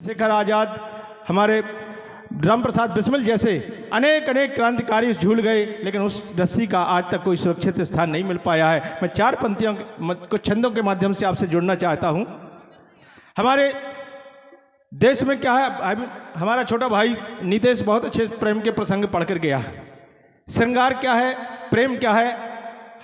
शेखर आज़ाद, हमारे राम प्रसाद बिस्मिल जैसे अनेक अनेक क्रांतिकारी झूल गए, लेकिन उस रस्सी का आज तक कोई सुरक्षित स्थान नहीं मिल पाया है। मैं 4 पंक्तियों कुछ छंदों के माध्यम से आपसे जुड़ना चाहता हूँ। हमारे देश में क्या है, हमारा छोटा भाई नीतेश बहुत अच्छे प्रेम के प्रसंग पढ़ कर गया। श्रृंगार क्या है, प्रेम क्या है,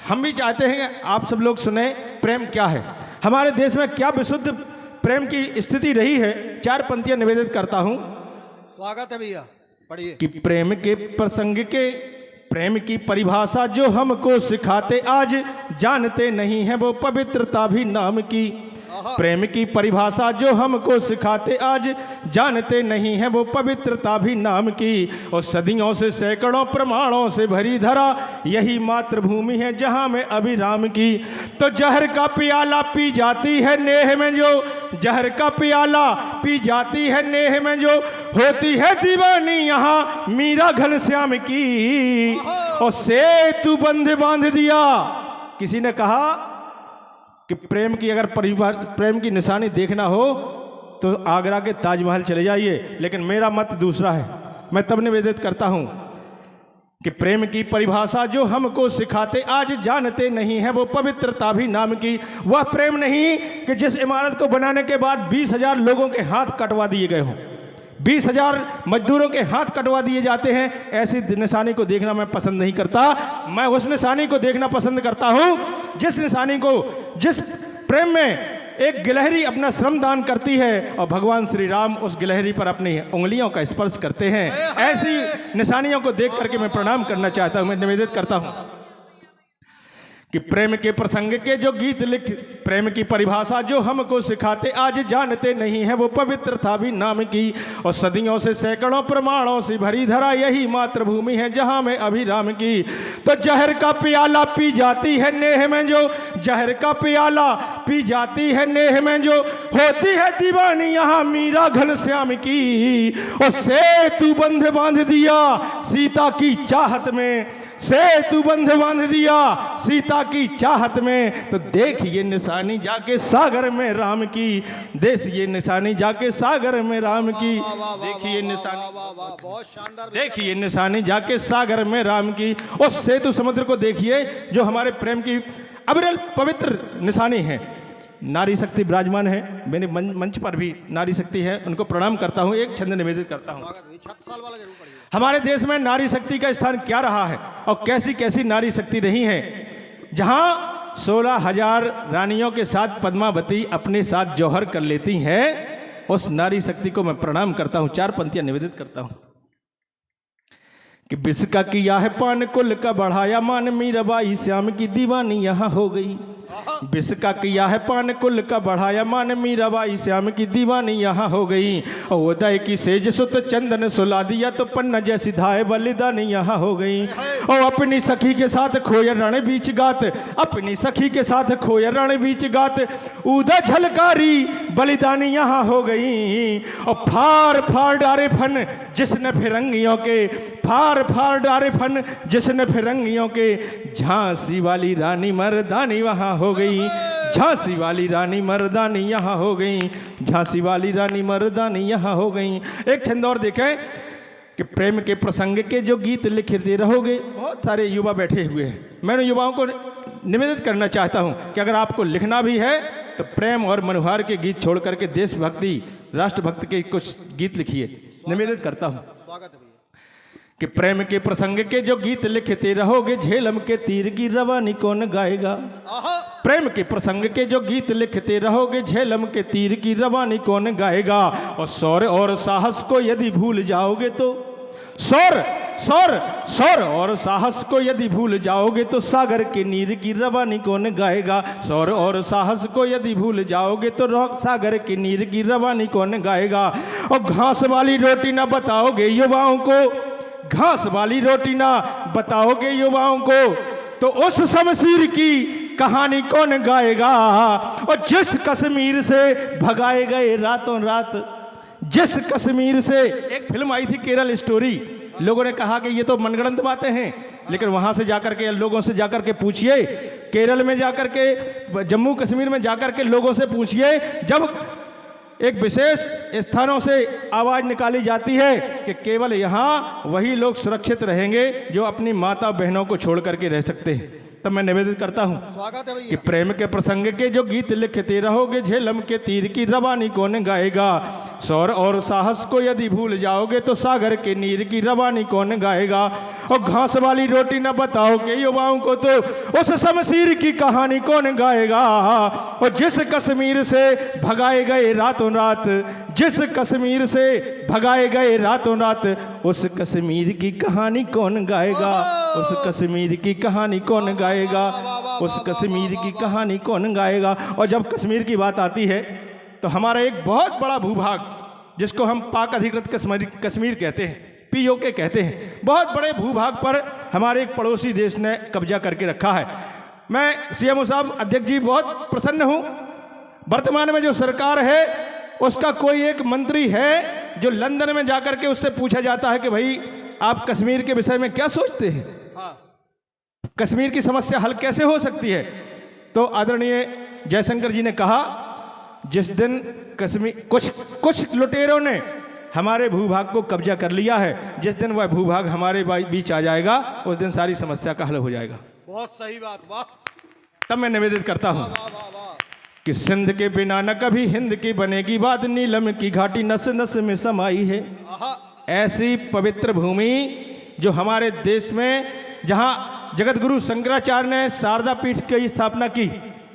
हम भी चाहते हैं कि आप सब लोग सुने प्रेम क्या है, हमारे देश में क्या विशुद्ध प्रेम की स्थिति रही है। 4 पंक्तियां निवेदित करता हूं। स्वागत है भैया, पढ़िए। कि प्रेम के प्रसंग के प्रेम की परिभाषा जो हमको सिखाते आज जानते नहीं है वो पवित्रता भी नाम की। प्रेम की परिभाषा जो हमको सिखाते आज जानते नहीं है वो पवित्रता भी नाम की। और सदियों से सैकड़ों प्रमाणों से भरी धरा यही मातृभूमि है जहाँ में अभिराम की। तो जहर का प्याला पी जाती है नेह में जो, जहर का प्याला पी जाती है नेह में जो होती है दीवानी यहाँ मीरा घनश्याम की। और सेतु बंध बांध दिया। किसी ने कहा कि प्रेम की अगर परिवार प्रेम की निशानी देखना हो तो आगरा के ताजमहल चले जाइए, लेकिन मेरा मत दूसरा है। मैं तब निवेदित करता हूं कि प्रेम की परिभाषा जो हमको सिखाते आज जानते नहीं है वो पवित्रता भी नाम की। वह प्रेम नहीं कि जिस इमारत को बनाने के बाद 20,000 लोगों के हाथ कटवा दिए गए हों, 20,000 मजदूरों के हाथ कटवा दिए जाते हैं। ऐसी निशानी को देखना मैं पसंद नहीं करता। मैं उस निशानी को देखना पसंद करता हूं जिस निशानी को, जिस प्रेम में एक गिलहरी अपना श्रम दान करती है और भगवान श्री राम उस गिलहरी पर अपनी उंगलियों का स्पर्श करते हैं। ऐसी निशानियों को देख करके मैं प्रणाम करना चाहता हूं, मैं निवेदित करता हूं कि प्रेम के प्रसंग के जो गीत लिख, प्रेम की परिभाषा जो हमको सिखाते आज जानते नहीं है वो पवित्रता भी नाम की। और सदियों से सैकड़ों प्रमाणों से भरी धरा यही मातृभूमि है जहाँ में अभिराम की। तो जहर का प्याला पी जाती है नेह में जो, जहर का प्याला पी जाती है नेह में जो होती है दीवानी यहाँ मीरा घनश्याम की। और सेतु बंध बांध दिया सीता की चाहत में, सेतु बंध बांध दिया सीता की चाहत में। तो देखिए निशानी जाके सागर में राम की, देखिए निशानी जाके सागर में राम की। देखिए निशानी, बहुत शानदार, देखिए निशानी जाके सागर में राम की। और सेतु समुद्र को देखिए जो हमारे प्रेम की अविरल पवित्र निशानी है। नारी शक्ति विराजमान है, मेरे मंच पर भी नारी शक्ति है, उनको प्रणाम करता हूँ। एक छंद निवेदित करता हूँ। हमारे देश में नारी शक्ति का स्थान क्या रहा है और कैसी कैसी नारी शक्ति रही है। जहां 16,000 रानियों के साथ पद्मावती अपने साथ जौहर कर लेती हैं, उस नारी शक्ति को मैं प्रणाम करता हूं। 4 पंक्तियां निवेदित करता हूं कि विष का किया है पान कुल का बढ़ाया मान मीराबाई श्याम की दीवानी यहाँ हो गई। विष का किया है पान कुल का बढ़ाया मान मीराबाई श्याम की दीवानी यहाँ हो गई। और उदय की सेज सुत चंदन सुला दिया तो पन्ना जैसी धाय बलिदानी यहाँ हो गई। और अपनी सखी के साथ खोया रण बीच गात, अपनी सखी के साथ खोया रण बीच गात उदय झलकारी बलिदानी यहाँ हो गई। और फार फार डारे फन जिसने फिरंगियों के, फार फार डारे फन जिसने फिरंगियों के, झांसी वाली रानी मर्दानी वहाँ हो गई। झांसी वाली रानी मर्दानी यहाँ हो गई, झांसी वाली रानी मर्दानी यहाँ हो गई। एक छंद और देखें कि प्रेम के प्रसंग के जो गीत लिखते रहोगे। बहुत सारे युवा बैठे हुए हैं, मैं युवाओं को निवेदित करना चाहता हूँ कि अगर आपको लिखना भी है तो प्रेम और मनोहार के गीत छोड़ करके देशभक्ति, राष्ट्रभक्ति के कुछ गीत लिखिए। निवेदित करता हूँ कि प्रेम के प्रसंग के जो गीत लिखते रहोगे झेलम के तीर की रवानी कौन गाएगा। प्रेम के प्रसंग के जो गीत लिखते रहोगे झेलम के तीर की रवानी कौन गाएगा। और शौर्य और साहस को यदि भूल जाओगे तो, शौर्य और साहस को यदि भूल जाओगे तो सागर के नीर की रवानी कौन गाएगा। शौर्य और साहस को यदि भूल जाओगे तो सागर के नीर की रवानी कौन गाएगा। और घास वाली रोटी ना बताओगे युवाओं को, घास वाली रोटी ना बताओगे युवाओं को तो उस शमशीर की कहानी कौन गाएगा। और जिस कश्मीर से भगाए गए रातों रात, जिस कश्मीर से, एक फिल्म आई थी केरल स्टोरी, लोगों ने कहा कि ये तो मनगढ़ंत बातें हैं, लेकिन वहां से जाकर के लोगों से जाकर के पूछिए, केरल में जाकर के, जम्मू कश्मीर में जाकर के लोगों से पूछिए, जब एक विशेष स्थानों से आवाज़ निकाली जाती है कि केवल यहाँ वही लोग सुरक्षित रहेंगे जो अपनी माता बहनों को छोड़ करके रह सकते हैं। तब मैं निवेदित करता हूँ स्वागत है कि भैया। प्रेम के प्रसंग के जो गीत लिखते रहोगे, झेलम के तीर की रवानी कौन गाएगा। शौर और साहस को यदि भूल जाओगे तो सागर के नीर की रवानी कौन गाएगा। और घास वाली रोटी न बताओगे युवाओं को तो उस शमशीर की कहानी कौन गाएगा। और जिस कश्मीर से भगाए गए रातों रात, जिस कश्मीर से भगाए गए रातों रात, उस कश्मीर की कहानी कौन गाएगा। उस कश्मीर की कहानी कौन गाएगा। उस कश्मीर की कहानी कौन गाएगा। और जब कश्मीर की बात आती है तो हमारा एक बहुत बड़ा भूभाग, जिसको हम पाक अधिकृत कश्मीर कहते हैं, POK कहते हैं, बहुत बड़े भूभाग पर हमारे एक पड़ोसी देश ने कब्जा करके रखा है। मैं CMO साहब, अध्यक्ष जी, बहुत प्रसन्न हूँ। वर्तमान में जो सरकार है उसका कोई एक मंत्री है जो लंदन में जाकर के उससे पूछा जाता है कि भाई आप कश्मीर के विषय में क्या सोचते हैं, हाँ, कश्मीर की समस्या हल कैसे हो सकती है। तो आदरणीय जयशंकर जी ने कहा, जिस दिन कश्मीर कुछ लुटेरों ने हमारे भूभाग को कब्जा कर लिया है, जिस दिन वह भूभाग हमारे बीच आ जाएगा उस दिन सारी समस्या का हल हो जाएगा। बहुत सही बात, वाह तब मैं निवेदित करता हूँ वाह वाह वाह। कि सिंध के बिना न कभी हिंद की बनेगी बात, नीलम की घाटी नस नस में समाई है। आहा, ऐसी पवित्र भूमि जो हमारे देश में, जहाँ जगत गुरु शंकराचार्य ने शारदा पीठ की स्थापना की,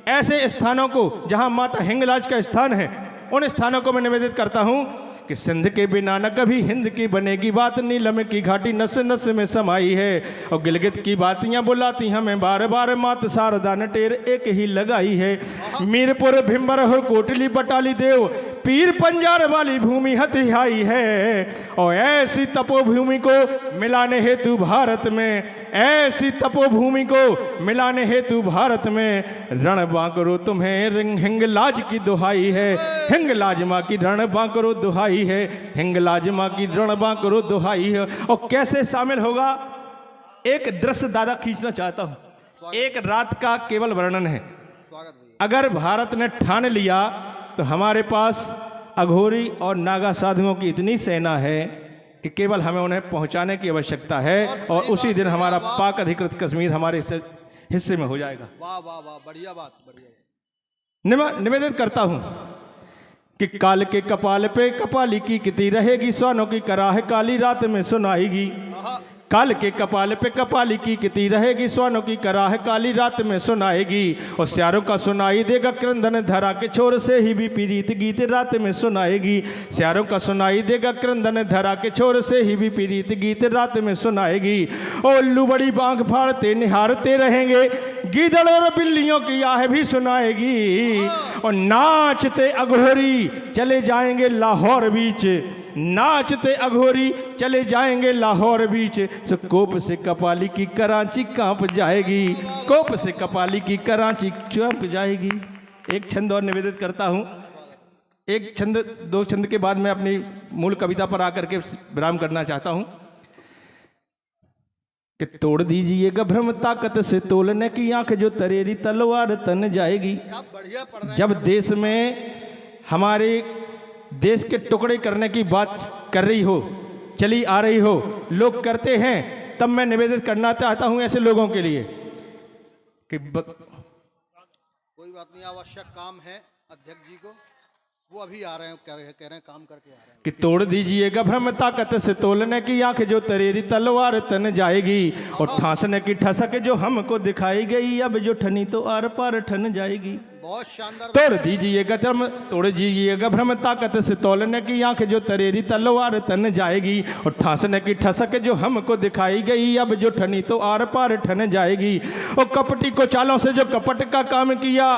ऐसे स्थानों को जहाँ माता हिंगलाज का स्थान है, उन स्थानों को मैं निवेदित करता हूँ कि सिंध के बिना न कभी हिंद की बनेगी बात, नीलम की घाटी नस नस में समाई है। और गिलगित की बातियां बुलाती हमें बार बार, मात शारदा ने टेर एक ही लगाई है। मीरपुर भिम्बर हो कोटली बटाली देव, पीर पंजार वाली भूमि हथियाई है। और ऐसी तपोभूमि को मिलाने हेतु भारत में, ऐसी तपोभूमि को मिलाने हेतु भारत में, रण बांकरो तुम्हें हिंगलाज की दुहाई है। हिंगलाज माँ की रण बांकरो दुहाई है। हिंगलाज माँ की रण बांकरो दुहाई है। और कैसे शामिल होगा, एक दृश्य दादा खींचना चाहता हूं। एक रात का केवल वर्णन है। स्वागत भैया। अगर भारत ने ठान लिया तो हमारे पास अघोरी और नागा साधुओं की इतनी सेना है कि केवल हमें उन्हें पहुंचाने की आवश्यकता है, और उसी दिन हमारा पाक अधिकृत कश्मीर हमारे हिस्से में हो जाएगा। वाह वाह वाह, बढ़िया बात, बढ़िया। निवेदन करता हूं कि काल के कपाल पे कपाली की किती रहेगी, स्वानों की कराह काली रात में सुनाएगी। आहा, काल के कपाल पे कपाली की किती रहेगी, स्वानों की कराह काली रात में सुनाएगी। और स्यारों का सुनाई देगा क्रंदन धरा के छोर से ही भी पीड़ित गीत रात में सुनाएगी। स्यारों का सुनाई देगा क्रंदन धरा के छोर से ही भी पीड़ित गीत रात में सुनाएगी। और उल्लू बड़ी बांग फाड़ते निहारते रहेंगे, गीदड़ और बिल्लियों की आह भी सुनाएगी। और नाचते अघोरी चले जाएंगे लाहौर बीच, नाचते अघोरी चले जाएंगे लाहौर बीच। सो कोप से कपाली की कराची कांप जाएगी, कोप से कपाली की कराची कांप जाएगी। एक छंद और निवेदित करता हूँ। एक छंद, दो छंद के बाद मैं अपनी मूल कविता पर आकर के विराम करना चाहता हूँ कि तोड़ दीजिएगा भ्रम ताकत से तोलने की आंख, जो तरेरी तलवार तन जाएगी। क्या बढ़िया पढ़ रहे हैं। जब देश में हमारे देश के टुकड़े करने की बात कर रही हो, चली आ रही हो, लोग करते हैं, तब मैं निवेदित करना चाहता हूं ऐसे लोगों के लिए कि कोई बात नहीं, आवश्यक काम है अध्यक्ष जी को, वो अभी आ रहे हैं, कह रहे हैं काम करके आ रहे हैं। कि तोड़ दीजिएगा भ्रम ताकत से तोलने की आंख, जो तरेरी तलवार तन जाएगी। और ठांसने की ठसक जो हमको दिखाई गई, अब जो ठनी तो आर पार ठन जाएगी। बहुत शानदार। तोड़ दीजिएगा भ्रम ताकत से तोलने की आंख, जो तरेरी तलवार तन जाएगी। और ठांसने की ठसक जो हमको दिखाई गई, अब जो ठनी तो आर पार ठन जाएगी। और कपटी को चालों से जो कपट का काम किया,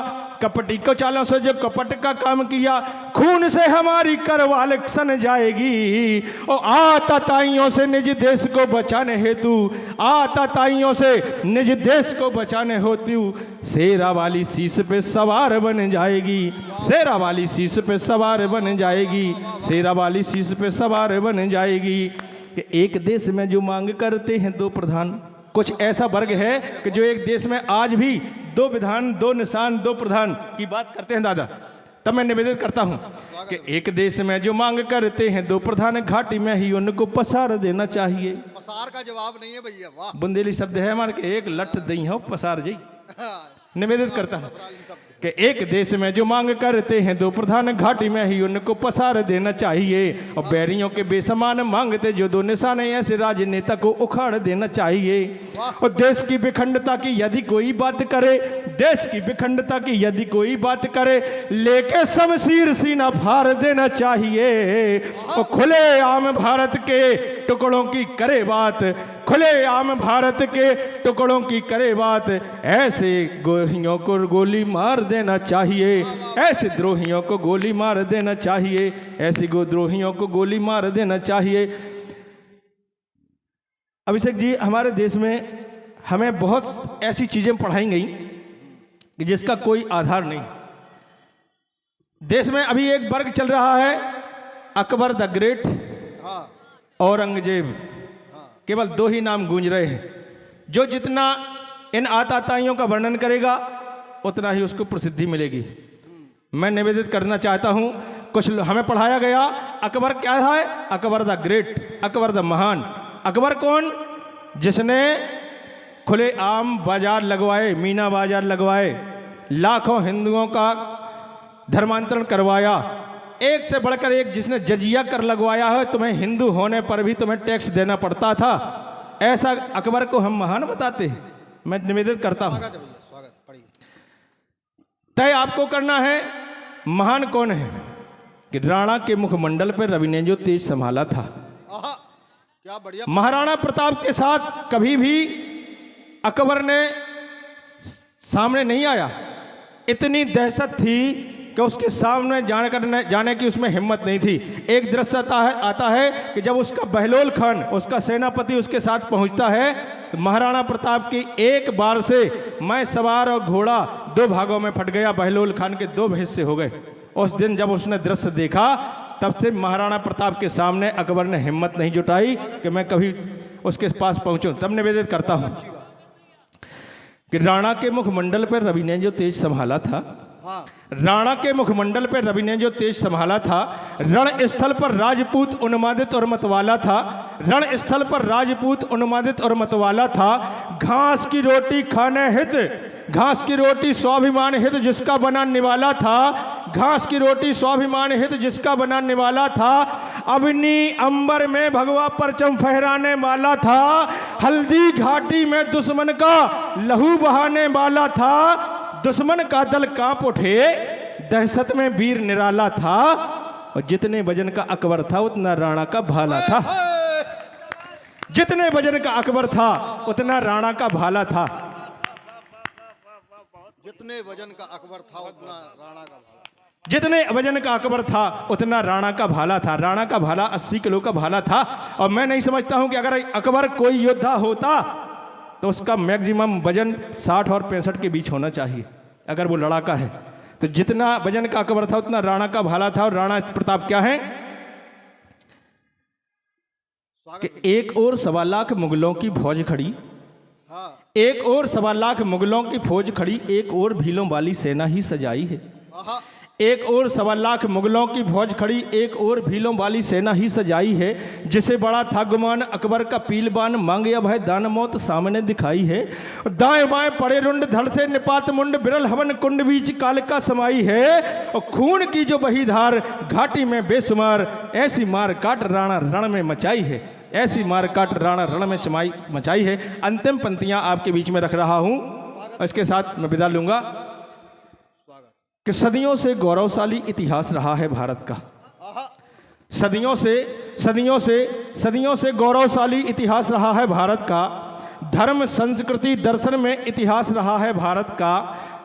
कपटी को चालों से जो कपट का काम किया, खून से हमारी करवाल सन जाएगी। और आताताइयों से निज देश को बचाने हेतु, आताताइयों से निज देश को बचाने हेतु, शेरा वाली शीश पे सवार बन जाएगी। शेरा वाली शीश पे सवार बन जाएगी। शेरा वाली शीश पे सवार बन जाएगी। कि एक देश में जो मांग करते हैं दो प्रधान, कुछ ऐसा वर्ग है कि जो एक देश में आज भी दो विधान, दो निशान, दो प्रधान की बात करते हैं दादा। तब मैं निवेदन करता हूं कि एक देश में जो मांग करते हैं दो प्रधान, घाटी में ही उनको पसार देना चाहिए। पसार का जवाब नहीं है भैया, वाह। बुंदेली शब्द है मान के एक लठ दई हो पसार जी। निवेदित करता हूं ससुराली शब्द है। कि एक देश में जो मांग करते हैं दो प्रधान, घाटी में ही उनको पसार देना चाहिए। और बैरियों के बेसमान मांगते जो दो निशाने, ऐसे राजनेता को उखाड़ देना चाहिए। और देश की विखंडता की यदि कोई बात करे, देश की विखंडता की यदि कोई बात करे, लेके शमशीर सीना फाड़ देना चाहिए। और खुले आम भारत के टुकड़ों की करे बात, खुले आम भारत के टुकड़ों की करे बात, ऐसे द्रोहियों को गोली मार देना चाहिए, ऐसे द्रोहियों को गोली मार देना चाहिए, ऐसे द्रोहियों को गोली मार देना चाहिए। अभिषेक जी, हमारे देश में हमें बहुत ऐसी चीजें पढ़ाई गई कि जिसका कोई आधार नहीं। देश में अभी एक वर्ग चल रहा है, अकबर द ग्रेट, हाँ औरंगजेब, केवल दो ही नाम गूंज रहे हैं। जो जितना इन आताताइयों का वर्णन करेगा उतना ही उसको प्रसिद्धि मिलेगी। मैं निवेदित करना चाहता हूं, कुछ हमें पढ़ाया गया अकबर क्या है, Akbar the great, Akbar the महान। अकबर कौन? जिसने खुले आम बाजार लगवाए, मीना बाजार लगवाए, लाखों हिंदुओं का धर्मांतरण करवाया, एक से बढ़कर एक जिसने जजिया कर लगवाया है, तुम्हें हिंदू होने पर भी तुम्हें टैक्स देना पड़ता था। ऐसा अकबर को हम महान बताते हैं। मैं निवेदित करता हूं, स्वागत है भैया, स्वागत, पढ़िए। तय आपको करना है महान कौन है कि राणा के मुखमंडल पर रवि ने जो तेज संभाला था। आहा, क्या बढ़िया। महाराणा प्रताप के साथ कभी भी अकबर ने सामने नहीं आया। इतनी दहशत थी कि उसके सामने जाने की उसमें हिम्मत नहीं थी। एक दृश्य आता है कि जब उसका बहलोल खान, उसका सेनापति उसके साथ पहुंचता है, तो महाराणा प्रताप की एक बार से मैं सवार और घोड़ा दो भागों में फट गया, बहलोल खान के दो हिस्से हो गए। उस दिन जब उसने दृश्य देखा, तब से महाराणा प्रताप के सामने अकबर ने हिम्मत नहीं जुटाई कि मैं कभी उसके पास पहुंचूं। तब निवेदित करता हूं कि राणा के मुखमंडल पर रवि ने जो तेज संभाला था, हाँ राणा के मुखमंडल पर रवि ने जो तेज संभाला था, रण स्थल पर राजपूत उन्मादित और मतवाला था, रण स्थल पर राजपूत उन्मादित और मतवाला था। घास की रोटी खाने हित, घास की रोटी स्वाभिमान हित जिसका बना निवाला था, घास की रोटी स्वाभिमान हित जिसका बना निवाला था। अवनी अंबर में भगवा परचम फहराने वाला था, हल्दी घाटी में दुश्मन का लहू बहाने वाला था। दुश्मन का दल कांप उठे, दहशत में वीर निराला था। और जितने वजन का अकबर था उतना राणा का भाला था। जितने वजन का अकबर था उतना राणा का भाला था। जितने वजन का अकबर था उतना राणा का भाला। जितने वजन का अकबर था उतना राणा का भाला था। राणा का भाला 80 किलो का भाला था। और मैं नहीं समझता हूं कि अगर अकबर कोई योद्धा होता तो उसका मैक्सिमम वजन 60 और 65 के बीच होना चाहिए। अगर वो लड़ाका है तो जितना वजन का अकबर था उतना राणा का भाला था। और राणा प्रताप क्या है कि एक और 1.25 लाख मुगलों की फौज खड़ी, हाँ एक और 1.25 लाख मुगलों की फौज खड़ी, एक और भीलों वाली सेना ही सजाई है। आहा, एक और 1.25 लाख मुगलों की फौज खड़ी, एक और भीलों वाली सेना ही सजाई है। जिसे बड़ा था गुमान अकबर का पीलबान, मांगे भय दान मौत सामने दिखाई है। दाएं बाएं पड़े रुंड, धड़ से निपात मुंड, बिरल हवन कुंड बीच काल का समाई है। और खून की जो बही धार घाटी में बेशुमार, ऐसी मार काट राणा रण में मचाई है, ऐसी मार काट राणा रण में मचाई है। अंतिम पंक्तियां आपके बीच में रख रहा हूं, इसके साथ मैं विदा लूंगा कि सदियों से गौरवशाली इतिहास रहा है भारत का। सदियों से गौरवशाली इतिहास रहा है भारत का। धर्म संस्कृति दर्शन में इतिहास रहा है भारत का।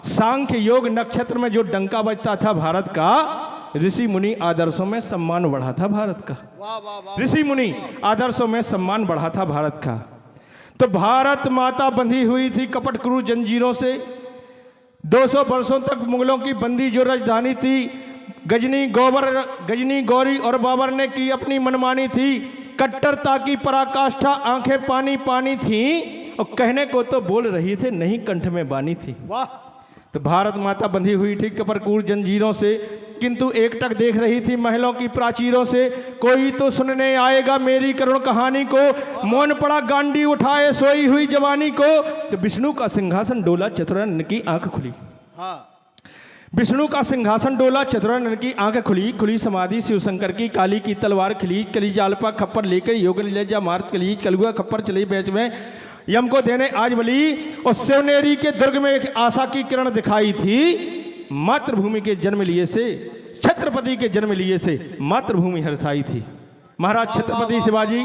सांख्य योग नक्षत्र में जो डंका बजता था भारत का, ऋषि मुनि आदर्शों में सम्मान बढ़ा था भारत का। वाह वाह वाह। ऋषि मुनि आदर्शों में सम्मान बढ़ा था भारत का। तो भारत माता बंधी हुई थी कपट क्रूर जंजीरों से। 200 वर्षों तक मुगलों की बंदी जो राजधानी थी, गजनी गौरी और बाबर ने की अपनी मनमानी थी। कट्टरता की पराकाष्ठा, आंखें पानी पानी थी। और कहने को तो बोल रही थे, नहीं कंठ में बानी थी। वाह, तो भारत माता बंधी हुई थी कपरकूर जंजीरों से, किंतु एकटक देख रही थी महलों की प्राचीरों से। कोई तो सुनने आएगा मेरी करुण कहानी को, मौन पड़ा गांडी उठाए सोई हुई जवानी को। तो विष्णु का सिंहासन डोला, चतुरानन की आंख खुली। हाँ, विष्णु का सिंहासन डोला, चतुरानन की आंख खुली। खुली समाधि शिव शंकर की, काली की तलवार खिली। कली जालपा खप्पर लेकर योग लीजा मार्त कली, कलुआ खप्पर चली बेच में यम को देने आज बली। और शिवनेरी के दुर्ग में एक आशा की किरण दिखाई थी। मातृभूमि के जन्म लिए से, छत्रपति के जन्म लिए से मातृभूमि हर्षाई थी। महाराज छत्रपति शिवाजी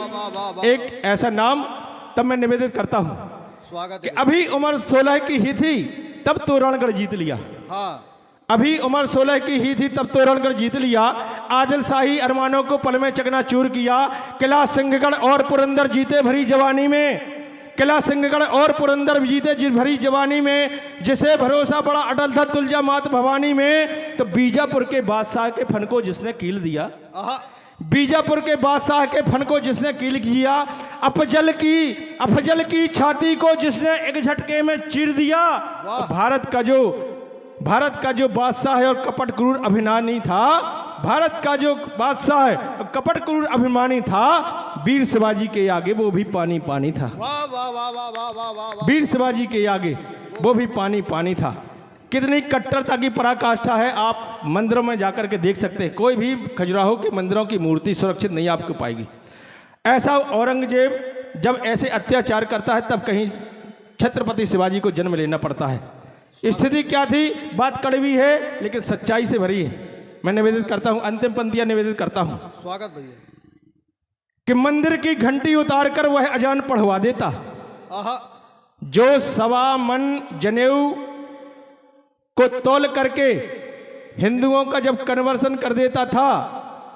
एक ऐसा नाम तब मैं निवेदित करता हूं स्वागत कि अभी उम्र 16 की ही थी तब तोरणगढ़ जीत लिया। हाँ, अभी उम्र 16 की ही थी तब तोरणगढ़ जीत लिया। आदिल शाही अरमानों को पल में चकनाचूर किया। किला सिंहगढ़ और पुरंदर जीते भरी जवानी में, किला सिंहगढ़ और पुरंदर जीते भरी जवानी में। जिसे भरोसा बड़ा अटल था तुलजा मात भवानी में। तो बीजापुर के बादशाह के फन को जिसने कील दिया, बीजापुर के बादशाह के फन को जिसने कील किया। अफजल की छाती को जिसने एक झटके में चीर दिया। भारत का जो बादशाह है और कपट क्रूर अभिमानी था, भारत का जो बादशाह है और कपट क्रूर अभिमानी था, वीर शिवाजी के आगे वो भी पानी पानी था। वाह वाह वाह वाह वाह वाह वाह। वीर शिवाजी के आगे वो भी पानी पानी था। कितनी कट्टरता की पराकाष्ठा है, आप मंदिरों में जाकर के देख सकते हैं। कोई भी खजुराहो के मंदिरों की मूर्ति सुरक्षित नहीं आपको पाएगी। ऐसा औरंगजेब जब ऐसे अत्याचार करता है तब कहीं छत्रपति शिवाजी को जन्म लेना पड़ता है। स्थिति क्या थी, बात कड़वी है लेकिन सच्चाई से भरी है। मैं निवेदित करता हूं, अंतिम पंक्तियां निवेदित करता हूं। स्वागत भैया। कि मंदिर की घंटी उतार कर वह अजान पढ़वा देता, जो 1.25 मन जनेऊ को तौल करके हिंदुओं का जब कन्वर्सन कर देता था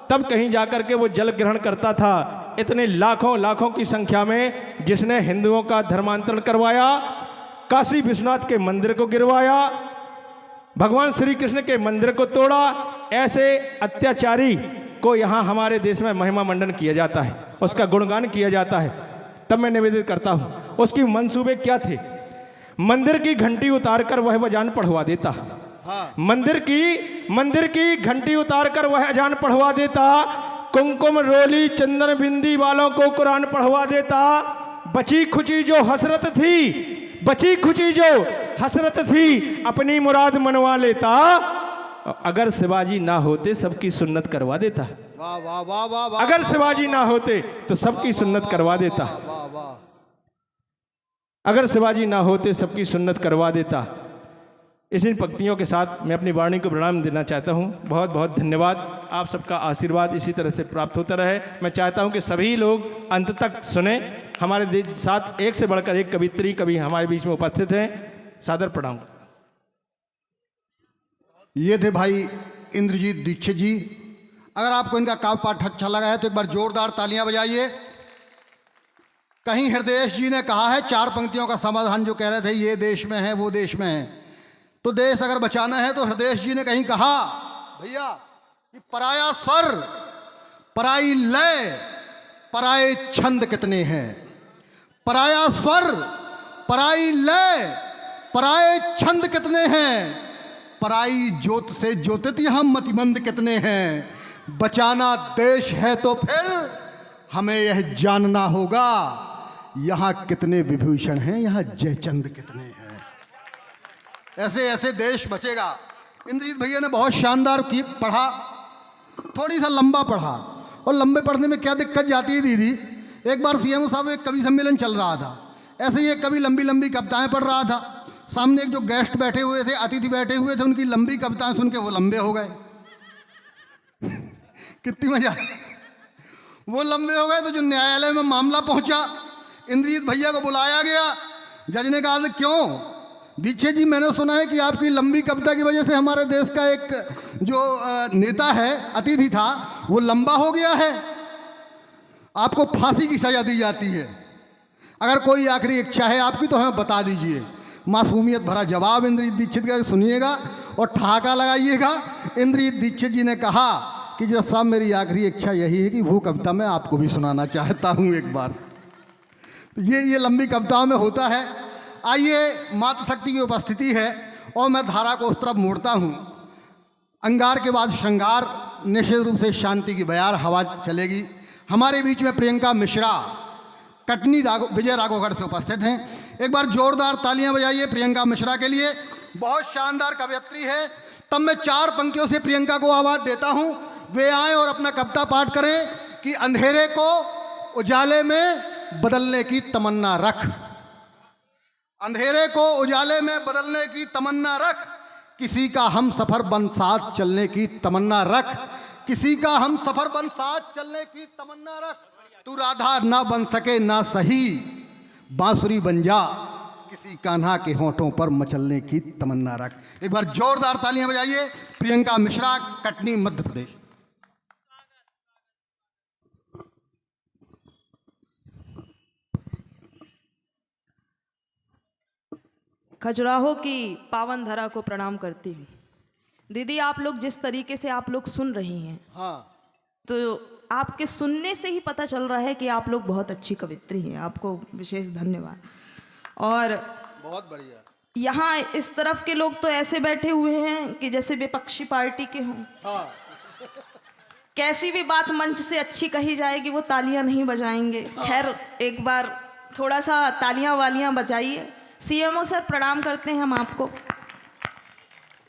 तब कहीं जाकर के वो जल ग्रहण करता था। इतने लाखों की संख्या में जिसने हिंदुओं का धर्मांतरण करवाया, काशी विश्वनाथ के मंदिर को गिरवाया, भगवान श्री कृष्ण के मंदिर को तोड़ा, ऐसे अत्याचारी को यहाँ हमारे देश में महिमा मंडन किया जाता है, उसका गुणगान किया जाता है। तब मैं निवेदित करता हूँ उसकी मंसूबे क्या थे। मंदिर की घंटी उतार कर वह अजान पढ़वा देता। हाँ। मंदिर की घंटी उतार कर वह अजान पढ़वा देता। कुमकुम रोली चंदन बिंदी वालों को कुरान पढ़वा देता। बची खुची जो हसरत थी अपनी मुराद मनवा लेता। अगर शिवाजी ना होते सबकी सुन्नत करवा देता। वाह वाह वाह वाह वाह। अगर शिवाजी ना होते तो सबकी सुन्नत करवा देता। वाह वाह। अगर शिवाजी ना होते सबकी सुन्नत करवा देता। इसी पंक्तियों के साथ मैं अपनी वाणी को प्रणाम देना चाहता हूँ। बहुत बहुत धन्यवाद। आप सबका आशीर्वाद इसी तरह से प्राप्त होता रहे। मैं चाहता हूँ कि सभी लोग अंत तक सुने। हमारे साथ एक से बढ़कर एक कवित्री कवि हमारे बीच में उपस्थित हैं। सादर प्रणाम। ये थे भाई इंद्रजीत दीक्षित जी। अगर आपको इनका काव्य पाठ अच्छा लगा है तो एक बार जोरदार तालियां बजाइए। कहीं हृदयेश जी ने कहा है 4 पंक्तियों का समाधान जो कह रहे थे ये देश में है वो देश में है, तो देश अगर बचाना है तो हृदयेश जी ने कहीं कहा भैया कि पराया स्वर पराई लय पराए छंद कितने हैं। पराया स्वर पराई लय पराए छंद कितने हैं। पराई ज्योत से ज्योतित यहाँ मतिमंद कितने हैं। बचाना देश है तो फिर हमें यह जानना होगा यहाँ कितने विभूषण हैं, यहाँ जयचंद कितने हैं। ऐसे ऐसे देश बचेगा। इंद्रजीत भैया ने बहुत शानदार की पढ़ा, थोड़ी सा लंबा पढ़ा, और लंबे पढ़ने में क्या दिक्कत जाती है दीदी। एक बार सीएमओ साहब एक कवि सम्मेलन चल रहा था, ऐसे ही एक कवि लंबी लंबी कविताएं पढ़ रहा था। सामने एक जो गेस्ट बैठे हुए थे, अतिथि बैठे हुए थे, उनकी लंबी कविताएं सुन के वो लंबे हो गए। कितनी मजा। वो लंबे हो गए तो जो न्यायालय में मामला पहुंचा, इंद्रजीत भैया को बुलाया गया। जज ने कहा क्यों दीक्षित जी, मैंने सुना है कि आपकी लंबी कविता की वजह से हमारे देश का एक जो नेता है, अतिथि था, वो लंबा हो गया है, आपको फांसी की सजा दी जाती है। अगर कोई आखिरी इच्छा है आपकी तो हमें बता दीजिए। मासूमियत भरा जवाब इंद्रजीत दीक्षित का सुनिएगा और ठहाका लगाइएगा। इंद्रजीत दीक्षित जी ने कहा कि जज साहब, मेरी आखिरी इच्छा यही है कि वो कविता मैं आपको भी सुनाना चाहता हूँ एक बार। तो ये लंबी कविताओं में होता है। आइए, मातृशक्ति की उपस्थिति है और मैं धारा को उस तरफ मोड़ता हूँ। अंगार के बाद श्रृंगार, निश्चित रूप से शांति की बयार हवा चलेगी। हमारे बीच में प्रियंका मिश्रा कटनी विजय राघवगढ़ से उपस्थित हैं। एक बार जोरदार तालियां बजाइए प्रियंका मिश्रा के लिए। बहुत शानदार कवयित्री है। तब मैं 4 पंक्तियों से प्रियंका को आवाज़ देता हूं, वे आएँ और अपना कविता पाठ करें कि अंधेरे को उजाले में बदलने की तमन्ना रख, अंधेरे को उजाले में बदलने की तमन्ना रख, किसी का हम सफ़र बन साथ चलने की तमन्ना रख, किसी का हम सफ़र बन साथ चलने की तमन्ना रख। तू राधा ना बन सके ना सही, बांसुरी बन जा, किसी कान्हा के होंठों पर मचलने की तमन्ना रख। एक बार जोरदार तालियां बजाइए प्रियंका मिश्रा, कटनी, मध्य प्रदेश। खजुराहो की पावन धरा को प्रणाम करती हूँ। दीदी, आप लोग जिस तरीके से आप लोग सुन रही हैं, हाँ, तो आपके सुनने से ही पता चल रहा है कि आप लोग बहुत अच्छी कवित्री हैं। आपको विशेष धन्यवाद। और बहुत बढ़िया। यहाँ इस तरफ के लोग तो ऐसे बैठे हुए हैं कि जैसे विपक्षी पार्टी के हों। हाँ, कैसी भी बात मंच से अच्छी कही जाएगी वो तालियां नहीं बजाएंगे। खैर, एक बार थोड़ा सा तालियां वालियां बजाइए। सीएमओ सर, प्रणाम करते हैं हम आपको।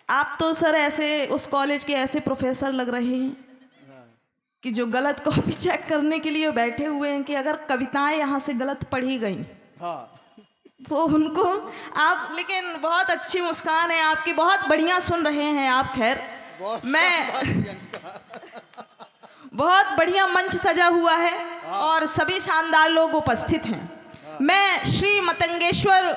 आप तो सर ऐसे उस कॉलेज के ऐसे प्रोफेसर लग रहे हैं कि जो गलत कॉपी चेक करने के लिए बैठे हुए हैं कि अगर कविताएं यहाँ से गलत पढ़ी गई हाँ, तो उनको आप, लेकिन बहुत अच्छी मुस्कान है आपकी, बहुत बढ़िया सुन रहे हैं आप। खैर, मैं बहुत बढ़िया मंच सजा हुआ है और सभी शानदार लोग उपस्थित हैं। मैं श्री मतंगेश्वर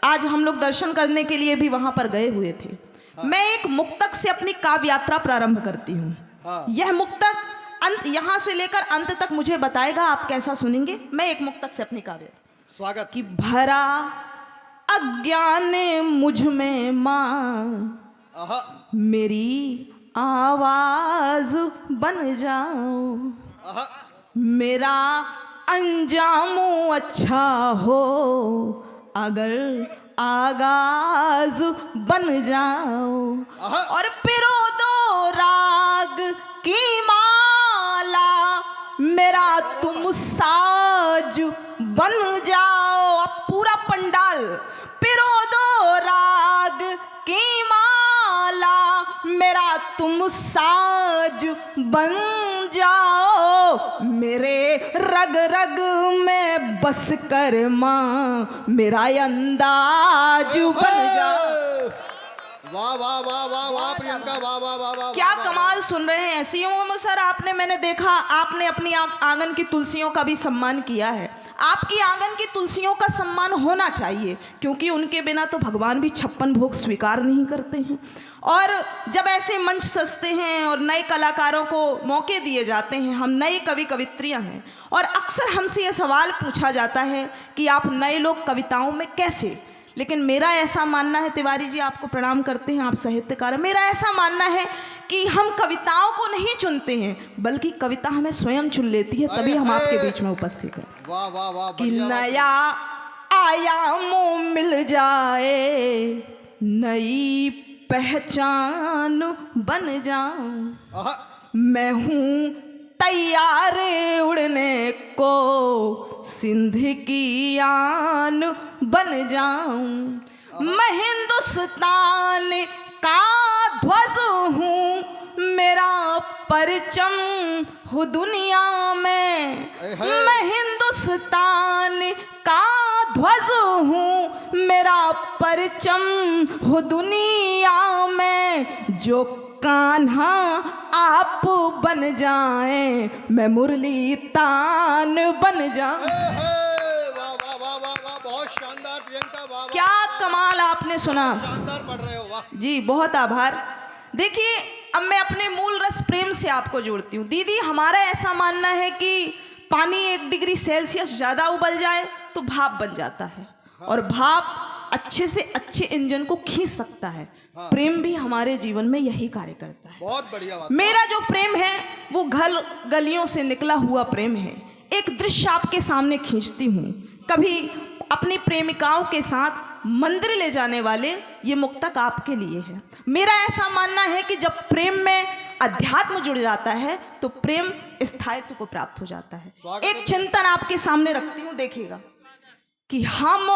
आज हम लोग दर्शन करने के लिए भी वहाँ पर गए हुए थे। मैं एक मुक्तक से अपनी काव्य यात्रा प्रारंभ करती हूँ। यह मुक्तक अंत, यहाँ से लेकर अंत तक मुझे बताएगा आप कैसा सुनेंगे। मैं एक मुक्तक से अपनी काव्य स्वागत। कि भरा अज्ञान मुझ में माँ, मेरी आवाज बन जाओ, मेरा अंजामो अच्छा हो, अगर आगाज बन जाओ, और पिरो दो राग की माला, मेरा तुम साज बन जाओ। अब पूरा पंडाल, पिरो दो राग की माला, मेरा तुम साज बन जाओ, मेरे रग रग में बस कर माँ, मेरा अंदाज बन जाओ। वाह वाह वाह वाह वाह प्रियंका, वाह वाह वाह वाह। क्या कमाल सुन रहे हैं। सीएमओ सर, आपने, मैंने देखा आपने अपनी आंगन की तुलसियों का भी सम्मान किया है। आपकी आंगन की तुलसियों का सम्मान होना चाहिए, क्योंकि उनके बिना तो भगवान भी 56 भोग स्वीकार नहीं करते हैं। और जब ऐसे मंच सजते हैं और नए कलाकारों को मौके दिए जाते हैं, हम नए कवि कवित्रियाँ हैं, और अक्सर हमसे ये सवाल पूछा जाता है कि आप नए लोग कविताओं में कैसे। लेकिन मेरा ऐसा मानना है, तिवारी जी आपको प्रणाम करते हैं, आप साहित्यकार हैं, मेरा ऐसा मानना है कि हम कविताओं को नहीं चुनते हैं, बल्कि कविता हमें स्वयं चुन लेती है, तभी हम आपके बीच में उपस्थित हैं। वाह वाह वाह, कि नया आयामों मिल जाए, नई पहचान बन जाऊं, मैं हूँ तैयार उड़ने को, सिंध की आन बन जाऊं, मैं हिंदुस्तान का ध्वज हूँ, मेरा परचम हूँ दुनिया में, मैं हिंदुस्तान का ध्वज हूँ, मेरा परचम हूँ दुनिया में, जो कान्हा आप बन जाएं, मैं मुरली तान बन जाऊं। वाह वाह वाह वाह वाह, बहुत शानदार प्रियंका, वाह। क्या कमाल आपने सुना, शानदार पढ़ रहे हो, वाह जी, बहुत आभार। देखिए, अब मैं अपने मूल रस प्रेम से आपको जोड़ती हूँ। दीदी, हमारा ऐसा मानना है कि पानी 1 डिग्री सेल्सियस ज़्यादा उबल जाए तो भाप बन जाता है, और भाप अच्छे से अच्छे इंजन को खींच सकता है। प्रेम भी हमारे जीवन में यही कार्य करता है। बहुत बढ़िया बात। मेरा जो प्रेम है वो गलियों से निकला हुआ प्रेम है। एक दृश्य आपके सामने खींचती हूँ। कभी अपनी प्रेमिकाओं के साथ मंदिर ले जाने वाले, ये मुक्तक आपके लिए है। मेरा ऐसा मानना है कि जब प्रेम में अध्यात्म जुड़ जाता है तो प्रेम स्थायित्व को प्राप्त हो जाता है। एक चिंतन आपके सामने रखती हूँ, देखिएगा कि हम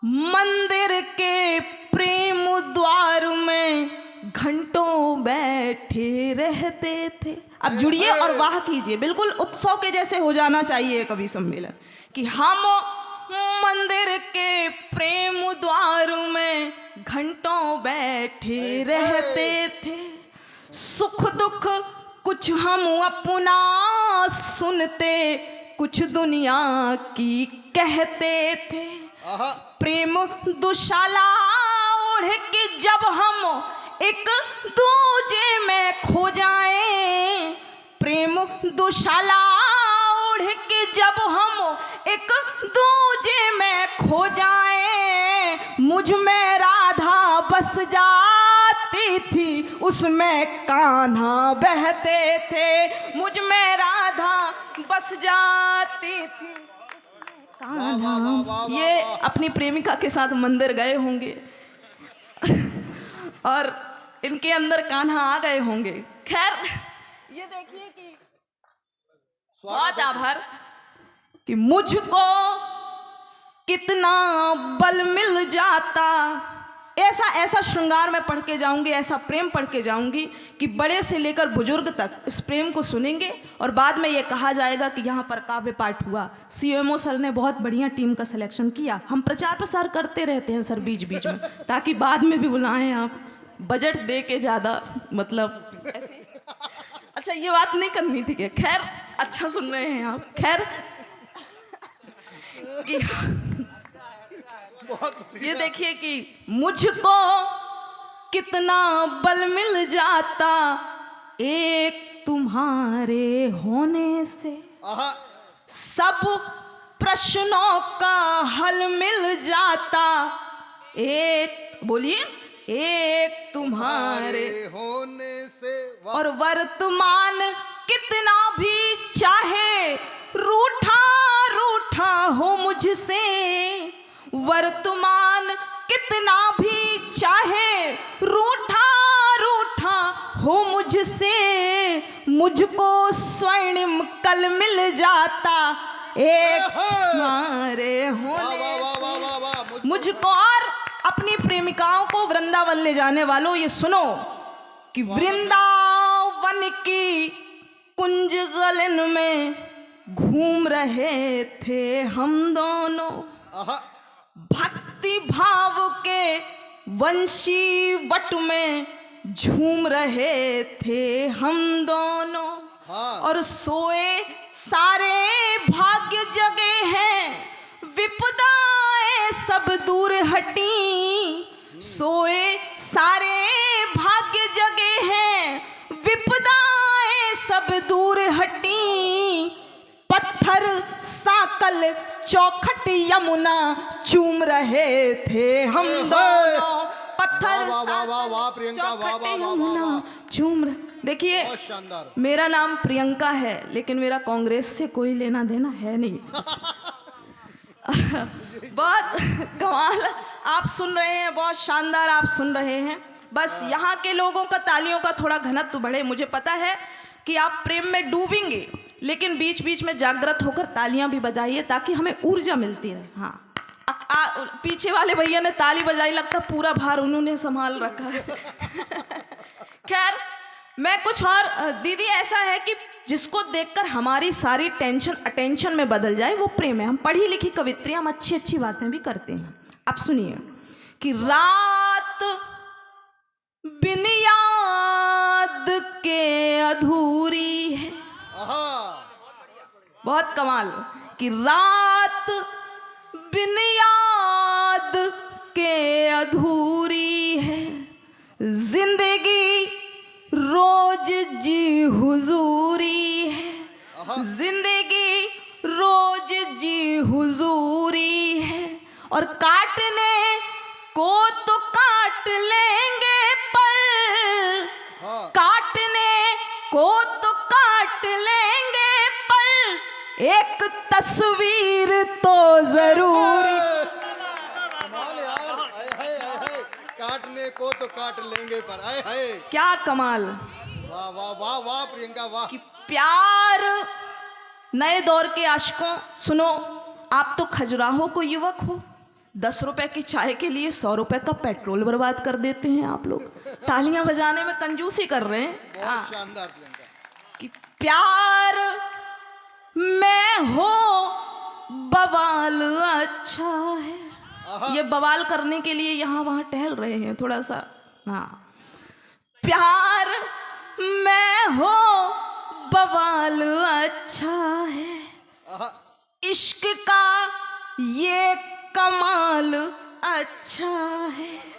मंदिर के प्रेम द्वार में घंटों बैठे रहते थे। अब जुड़िए और वाह कीजिए, बिल्कुल उत्सव के जैसे हो जाना चाहिए कवि सम्मेलन कि हम मंदिर के प्रेम द्वार में घंटों बैठे रहते थे, सुख दुख कुछ हम अपना सुनते, कुछ दुनिया की कहते थे। प्रेम दुशाला ओढ़ के जब हम एक दूजे में खो जाएं, प्रेम दुशाला ओढ़ के जब हम एक दूजे में खो जाएं, मुझ में राधा बस जाती थी, उसमें कान्हा बहते थे। मुझ में राधा बस जाती थी, कान्हा। ये अपनी प्रेमिका के साथ मंदिर गए होंगे और इनके अंदर कान्हा आ गए होंगे। खैर, ये देखिए कि बहुत आभार कि मुझको कितना बल मिल जाता। ऐसा श्रृंगार मैं पढ़ के जाऊंगी, ऐसा प्रेम पढ़ के जाऊंगी कि बड़े से लेकर बुजुर्ग तक इस प्रेम को सुनेंगे और बाद में ये कहा जाएगा कि यहाँ पर काव्य पाठ हुआ। CMO सर ने बहुत बढ़िया टीम का सिलेक्शन किया। हम प्रचार प्रसार करते रहते हैं सर बीच बीच में, ताकि बाद में भी बुलाएं आप, बजट दे के ज़्यादा, मतलब ऐसे। अच्छा, ये बात नहीं करनी थी क्या? खैर, अच्छा सुन रहे हैं आप। खैर कि ये देखिए कि मुझको कितना बल मिल जाता एक तुम्हारे होने से, सब प्रश्नों का हल मिल जाता एक, बोलिए, एक तुम्हारे होने से। और वर्तमान कितना भी चाहे रूठा रूठा हो मुझसे, वर्तमान कितना भी चाहे रूठा रूठा हो मुझसे, मुझको स्वर्णिम कल मिल जाता एक तुम्हारे होने। मुझको और अपनी प्रेमिकाओं को वृंदावन ले जाने वालों, ये सुनो कि वृंदावन की कुंज गलन में घूम रहे थे हम दोनों, भक्ति भाव के वंशी वट में झूम रहे थे हम दोनों। और सोए सारे भाग्य जगे हैं, विपदाएं सब दूर हटी। सोए सारे भाग्य जगे हैं, विपदाएं सब दूर हटी। पत्थर साकल चौखट यमुना चूम रहे थे हम दोनों, पत्थर चौखट यमुना चूम। देखिए, मेरा नाम प्रियंका है, लेकिन मेरा कांग्रेस से कोई लेना देना है नहीं। बहुत कमाल आप सुन रहे हैं, बहुत शानदार आप सुन रहे हैं। बस यहाँ के लोगों का तालियों का थोड़ा घनत्व बढ़े। मुझे पता है कि आप प्रेम में डूबेंगे, लेकिन बीच बीच में जागृत होकर तालियां भी बजाइए ताकि हमें ऊर्जा मिलती रहे। हाँ, पीछे वाले भैया ने ताली बजाई, लगता पूरा भार उन्होंने संभाल रखा है। खैर, मैं कुछ और, दीदी ऐसा है कि जिसको देखकर हमारी सारी टेंशन अटेंशन में बदल जाए, वो प्रेम है। हम पढ़ी लिखी कवित्रियां, हम अच्छी अच्छी बातें भी करते हैं। अब सुनिए कि रात बिन याद के अधूरी है। बहुत कमाल कि रात बिन याद के अधूरी है, जिंदगी रोज जी हुजूरी है, जिंदगी रोज जी हुजूरी है। और काटने को तो काट लेंगे पर, काटने को तो काट लेंगे पर, एक तस्वीर तो जरूरी। काटने को तो काट लेंगे पर आए हाय। क्या कमाल वाह वाह वाह वाह प्रियंका वाह। कि प्यार नए दौर के आशिकों सुनो, आप तो खजुराहो को युवक हो, 10 रुपए की चाय के लिए 100 रुपए का पेट्रोल बर्बाद कर देते हैं आप लोग, तालियां बजाने में कंजूसी कर रहे हैं। बहुत शानदार प्रियंका। कि प्यार में हो बवाल अच्छा है। ये बवाल करने के लिए यहाँ वहाँ टहल रहे हैं थोड़ा सा। हाँ, प्यार में हो बवाल अच्छा है, इश्क का ये कमाल अच्छा है।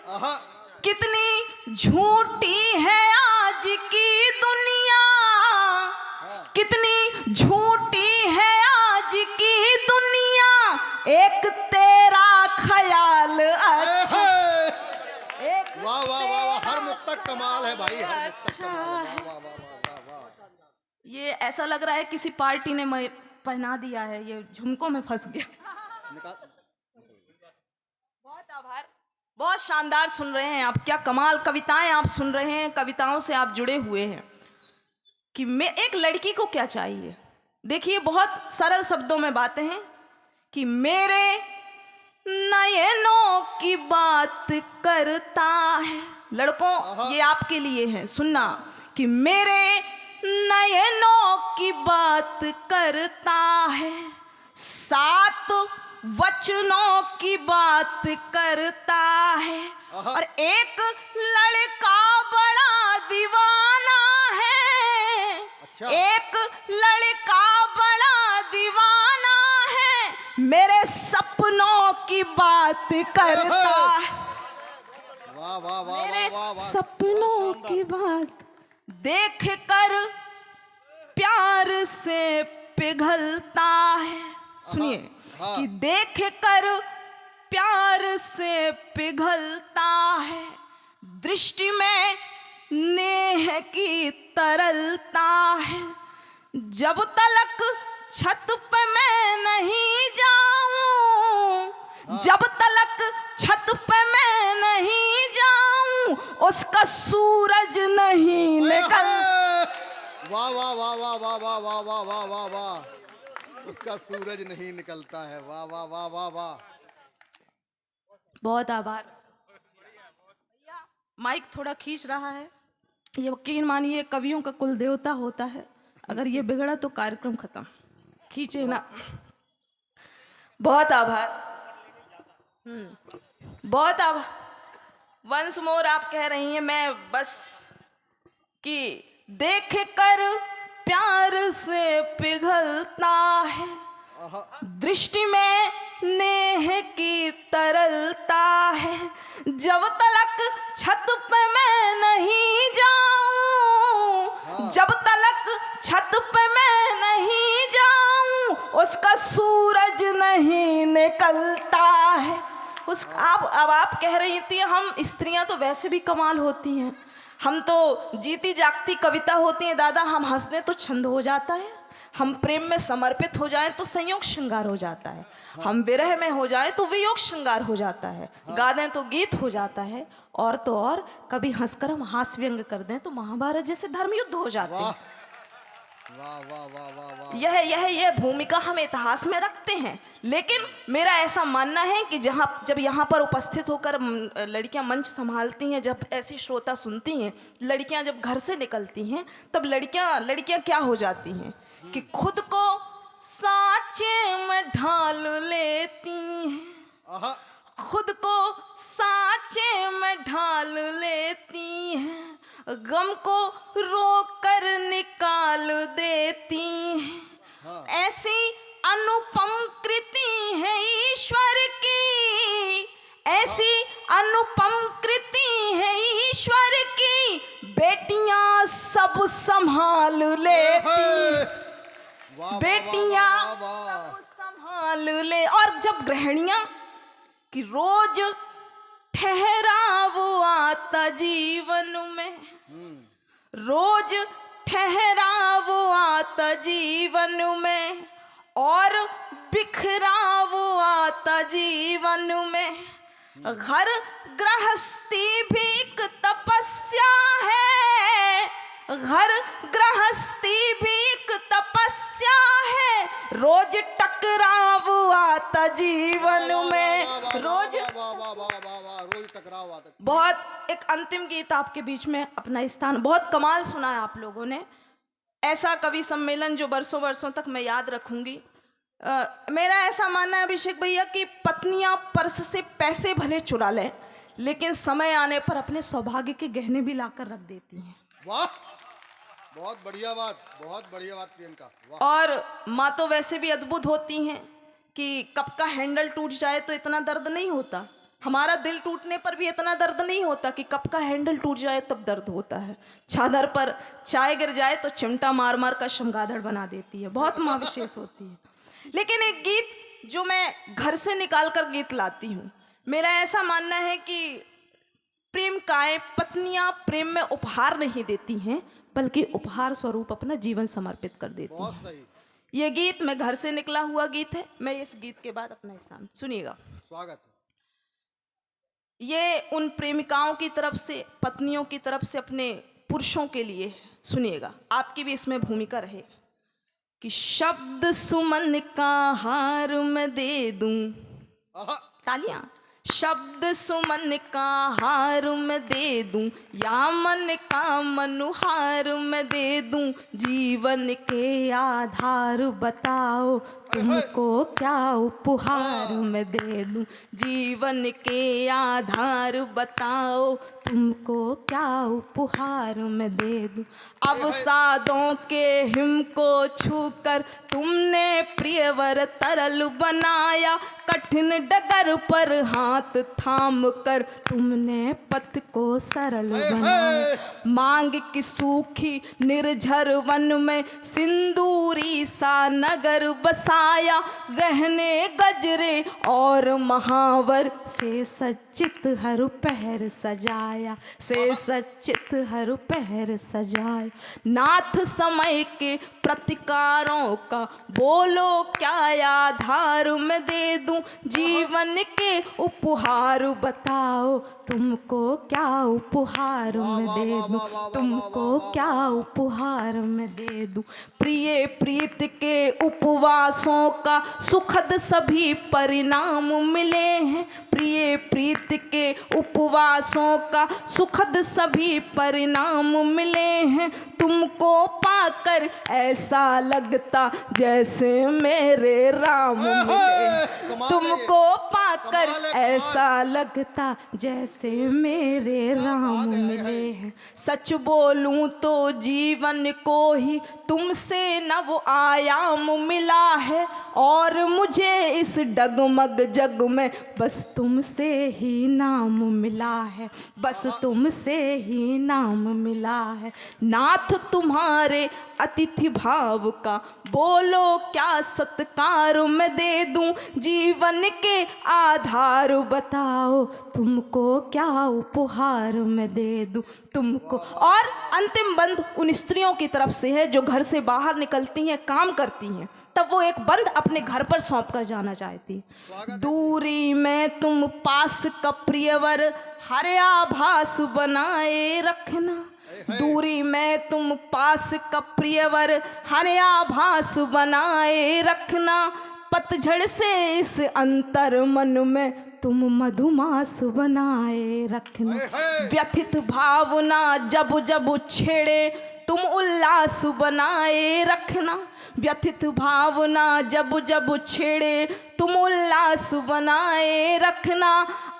कितनी झूठी है आज की दुनिया, कितनी झूठी है आज की दुनिया, एक तेरा ख्याल अच्छा, एक वाह वाह वाह वाह, हर मुक्तक कमाल है भाई, हर मुक्तक अच्छा कमाल है। है। वाह वाह वाह वाह वाह। ये ऐसा लग रहा है किसी पार्टी ने पहना दिया है, ये झुमकों में फंस गया। बहुत आभार, बहुत शानदार सुन रहे हैं आप, क्या कमाल कविताएं आप सुन रहे हैं, कविताओं से आप जुड़े हुए हैं। कि मैं एक लड़की को क्या चाहिए, देखिए बहुत सरल शब्दों में बातें हैं कि मेरे नयनों की बात करता है। लड़कों ये आपके लिए है, सुनना कि मेरे नयनों की बात करता है, 7 वचनों की बात करता है, और एक लड़का बड़ा दीवाना है। अच्छा। एक लड़का बड़ा दीवाना है, मेरे सपनों की बात करता है। वाह वाह वाह मेरे वाह वाह। सपनों की बात देख कर प्यार से पिघलता है। सुनिए कि देख कर प्यार से पिघलता है, दृष्टि में नेह की तरलता है, जब तलक छत पे मैं नहीं जाऊं, जब तलक छत पे मैं नहीं जाऊं, उसका सूरज नहीं निकल। वाह वाह वाह वाह वाह वाह वाह वाह वाह वाह वाह, उसका सूरज नहीं निकलता है। वाह वाह वाह वाह वाह। बहुत आभार। माइक थोड़ा खींच रहा है, ये यकीन मानिए कवियों का कुल देवता होता है, अगर ये बिगड़ा तो कार्यक्रम खत्म। खींचे ना। बहुत आभार, बहुत आभार। वंस मोर आप कह रही हैं, मैं बस कि देख कर प्यार से पिघलता है, दृष्टि में नेह की तरलता है, जब तलक छत पे मैं नहीं जाऊं, जब तलक छत पे मैं नहीं जाऊं, उसका सूरज नहीं निकलता है। उस अब आप कह रही थी हम स्त्रियां तो वैसे भी कमाल होती हैं, हम तो जीती जागती कविता होती हैं दादा, हम हंस दें तो छंद हो जाता है, हम प्रेम में समर्पित हो जाएं तो संयोग श्रृंगार हो जाता है, हम विरह में हो जाएं तो वियोग श्रृंगार हो जाता है, गा दें तो गीत हो जाता है, और तो और कभी हंसकर हम हास्य व्यंग कर दें तो महाभारत जैसे धर्म युद्ध हो जाते हैं। वाह वाह वाह वाह वाह। यह भूमिका हम इतिहास में रखते हैं, लेकिन मेरा ऐसा मानना है कि जब यहाँ पर उपस्थित होकर लड़कियाँ मंच संभालती हैं, जब ऐसी श्रोता सुनती हैं, लड़कियाँ जब घर से निकलती हैं, तब लड़कियाँ क्या हो जाती हैं कि खुद को सांचे में ढाल लेती हैं, खुद को सांचे में ढाल लेती हैं, गम को रोकर निकाल देती हैं। ऐसी अनुपम कृति है ईश्वर की, ऐसी अनुपम कृति है ईश्वर की, बेटियां सब संभाल लेती, बेटियां सब संभाल ले। और जब गृहिणियां कि रोज ठहराव आता जीवन में, रोज ठहराव आता जीवन में, और बिखराव आता जीवन में, घर गृहस्थी भी एक तपस्या है, घर गृहस्थी भी एक तपस्या है, रोज टकराव आता जीवन में, रोज रोज टकराव आता। बहुत एक अंतिम गीत आपके बीच में अपना स्थान, बहुत कमाल सुना है आप लोगों ने। ऐसा कवि सम्मेलन जो बरसों बरसों तक मैं याद रखूंगी। मेरा ऐसा मानना है अभिषेक भैया कि पत्नियां पर्स से पैसे भले चुरा लें, लेकिन समय आने पर अपने सौभाग्य के गहने भी लाकर रख देती हैं। वाह, बहुत बढ़िया बात, बहुत बढ़िया बात प्रियंका, वाह। और माँ तो वैसे भी अद्भुत होती हैं कि कप का हैंडल टूट जाए तो इतना दर्द नहीं होता, हमारा दिल टूटने पर भी इतना दर्द नहीं होता कि कप का हैंडल टूट जाए तब दर्द होता है। चादर पर चाय गिर जाए तो चिमटा मार मार का चमगादड़ बना देती है, बहुत माँ विशेष होती है। लेकिन एक गीत जो मैं घर से निकाल कर गीत लाती हूँ, मेरा ऐसा मानना है कि प्रेम काएं पत्नियां प्रेम में उपहार नहीं देती हैं, बल्कि उपहार स्वरूप अपना जीवन समर्पित कर देती बहुत हैं। सही। ये गीत मैं घर से निकला हुआ गीत है। मैं इस गीत के बाद अपना स्थान सुनिएगा। स्वागत है। ये उन प्रेमिकाओं की तरफ से, पत्नियों की तरफ से अपने पुरुषों के लिए है। सुनिएगा, आपकी भी इसमें भूमिका रहे कि शब्द सुमन का हार मैं दे दूं, आहा, तालियां, शब्द सुमन का हार मैं दे दूं, या मन का मनुहार मैं दे दूं, जीवन के आधार बताओ तुमको क्या उपहार मैं दे दूं, जीवन के आधार बताओ तुमको क्या उपहार मैं दे दूं। अवसादों के हिम को छूकर तुमने प्रियवर तरल बनाया, कठिन डगर पर हाथ थाम कर तुमने पथ को सरल बनाया, मांग की सूखी निर्झर वन में सिंदूरी सा नगर बसाया, गहने गजरे और महावर से सच्चित हर पहर सजाया, से सच्चित हर पहर सजाया। नाथ समय के प्रतिकारों का बोलो क्या आधार मैं दे दूं, जीवन के उपहार बताओ तुमको क्या उपहार मैं दे दूं, तुमको क्या उपहार मैं दे दूं। प्रिय प्रीत के उपवासों का सुखद सभी परिणाम मिले हैं, प्रिय प्रीत के उपवासों का सुखद सभी परिणाम मिले हैं, तुमको पाकर ऐसा लगता जैसे मेरे राम मिले, तुमको पाकर ऐसा लगता जैसे मेरे राम मिले हैं। सच बोलूं तो जीवन को ही तुमसे नव आयाम मिला है, और मुझे इस डगमग जग में बस तुमसे ही नाम मिला है, बस तुमसे ही नाम मिला है। नाथ तुम्हारे अतिथि भाव का बोलो क्या सत्कार मैं दे दूं, जीवन के आधार बताओ तुमको क्या उपहार मैं दे दूं तुमको। और अंतिम बंद उन स्त्रियों की तरफ से है जो घर से बाहर निकलती हैं, काम करती हैं, तब वो एक बंद अपने घर पर सौंप कर जाना चाहती। दूरी में तुम पास का प्रियवर हर आभास बनाए रखना, दूरी में तुम पास का प्रियवर हर आभास बनाए रखना, पतझड़ से इस अंतर मन में तुम मधुमास बनाए रखना। व्यथित भावना जब जब छेड़े तुम उल्लास बनाए रखना, व्यथित भावना जब जब छेड़े तुम उल्लास बनाए रखना।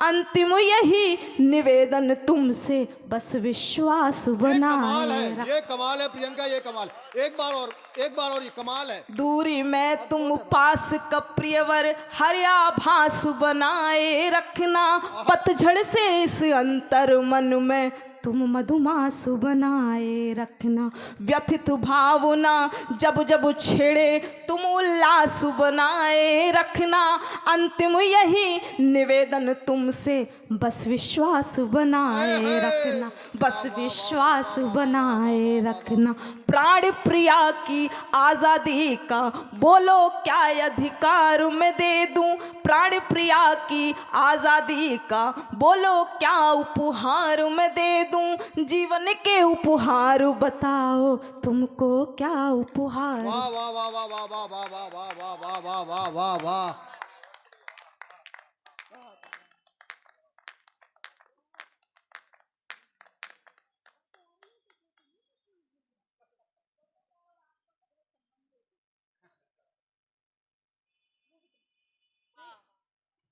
अंतिम यही निवेदन तुमसे बस विश्वास बनाए रखना। ये कमाल है प्रियंका, ये कमाल। एक बार और ये कमाल है। दूरी में तुम पास का प्रियवर हर आभास बनाए रखना, पतझड़ से इस अंतर मन में तुम मधुमास बनाए रखना। व्यथित भावना जब जब छेड़े तुम उल्लास बनाए रखना। अंतिम यही निवेदन तुमसे बस विश्वास बनाए रखना, बस विश्वास बनाए रखना। प्राण प्रिया की आज़ादी का बोलो क्या अधिकार मैं दे दूं, प्राण प्रिया की आज़ादी का बोलो क्या उपहार मैं दे दूं, जीवन के उपहार बताओ तुमको क्या उपहार। वाह वाह वाह वाह वाह वाह वाह वाह वाह वाह वाह वाह वाह वाह।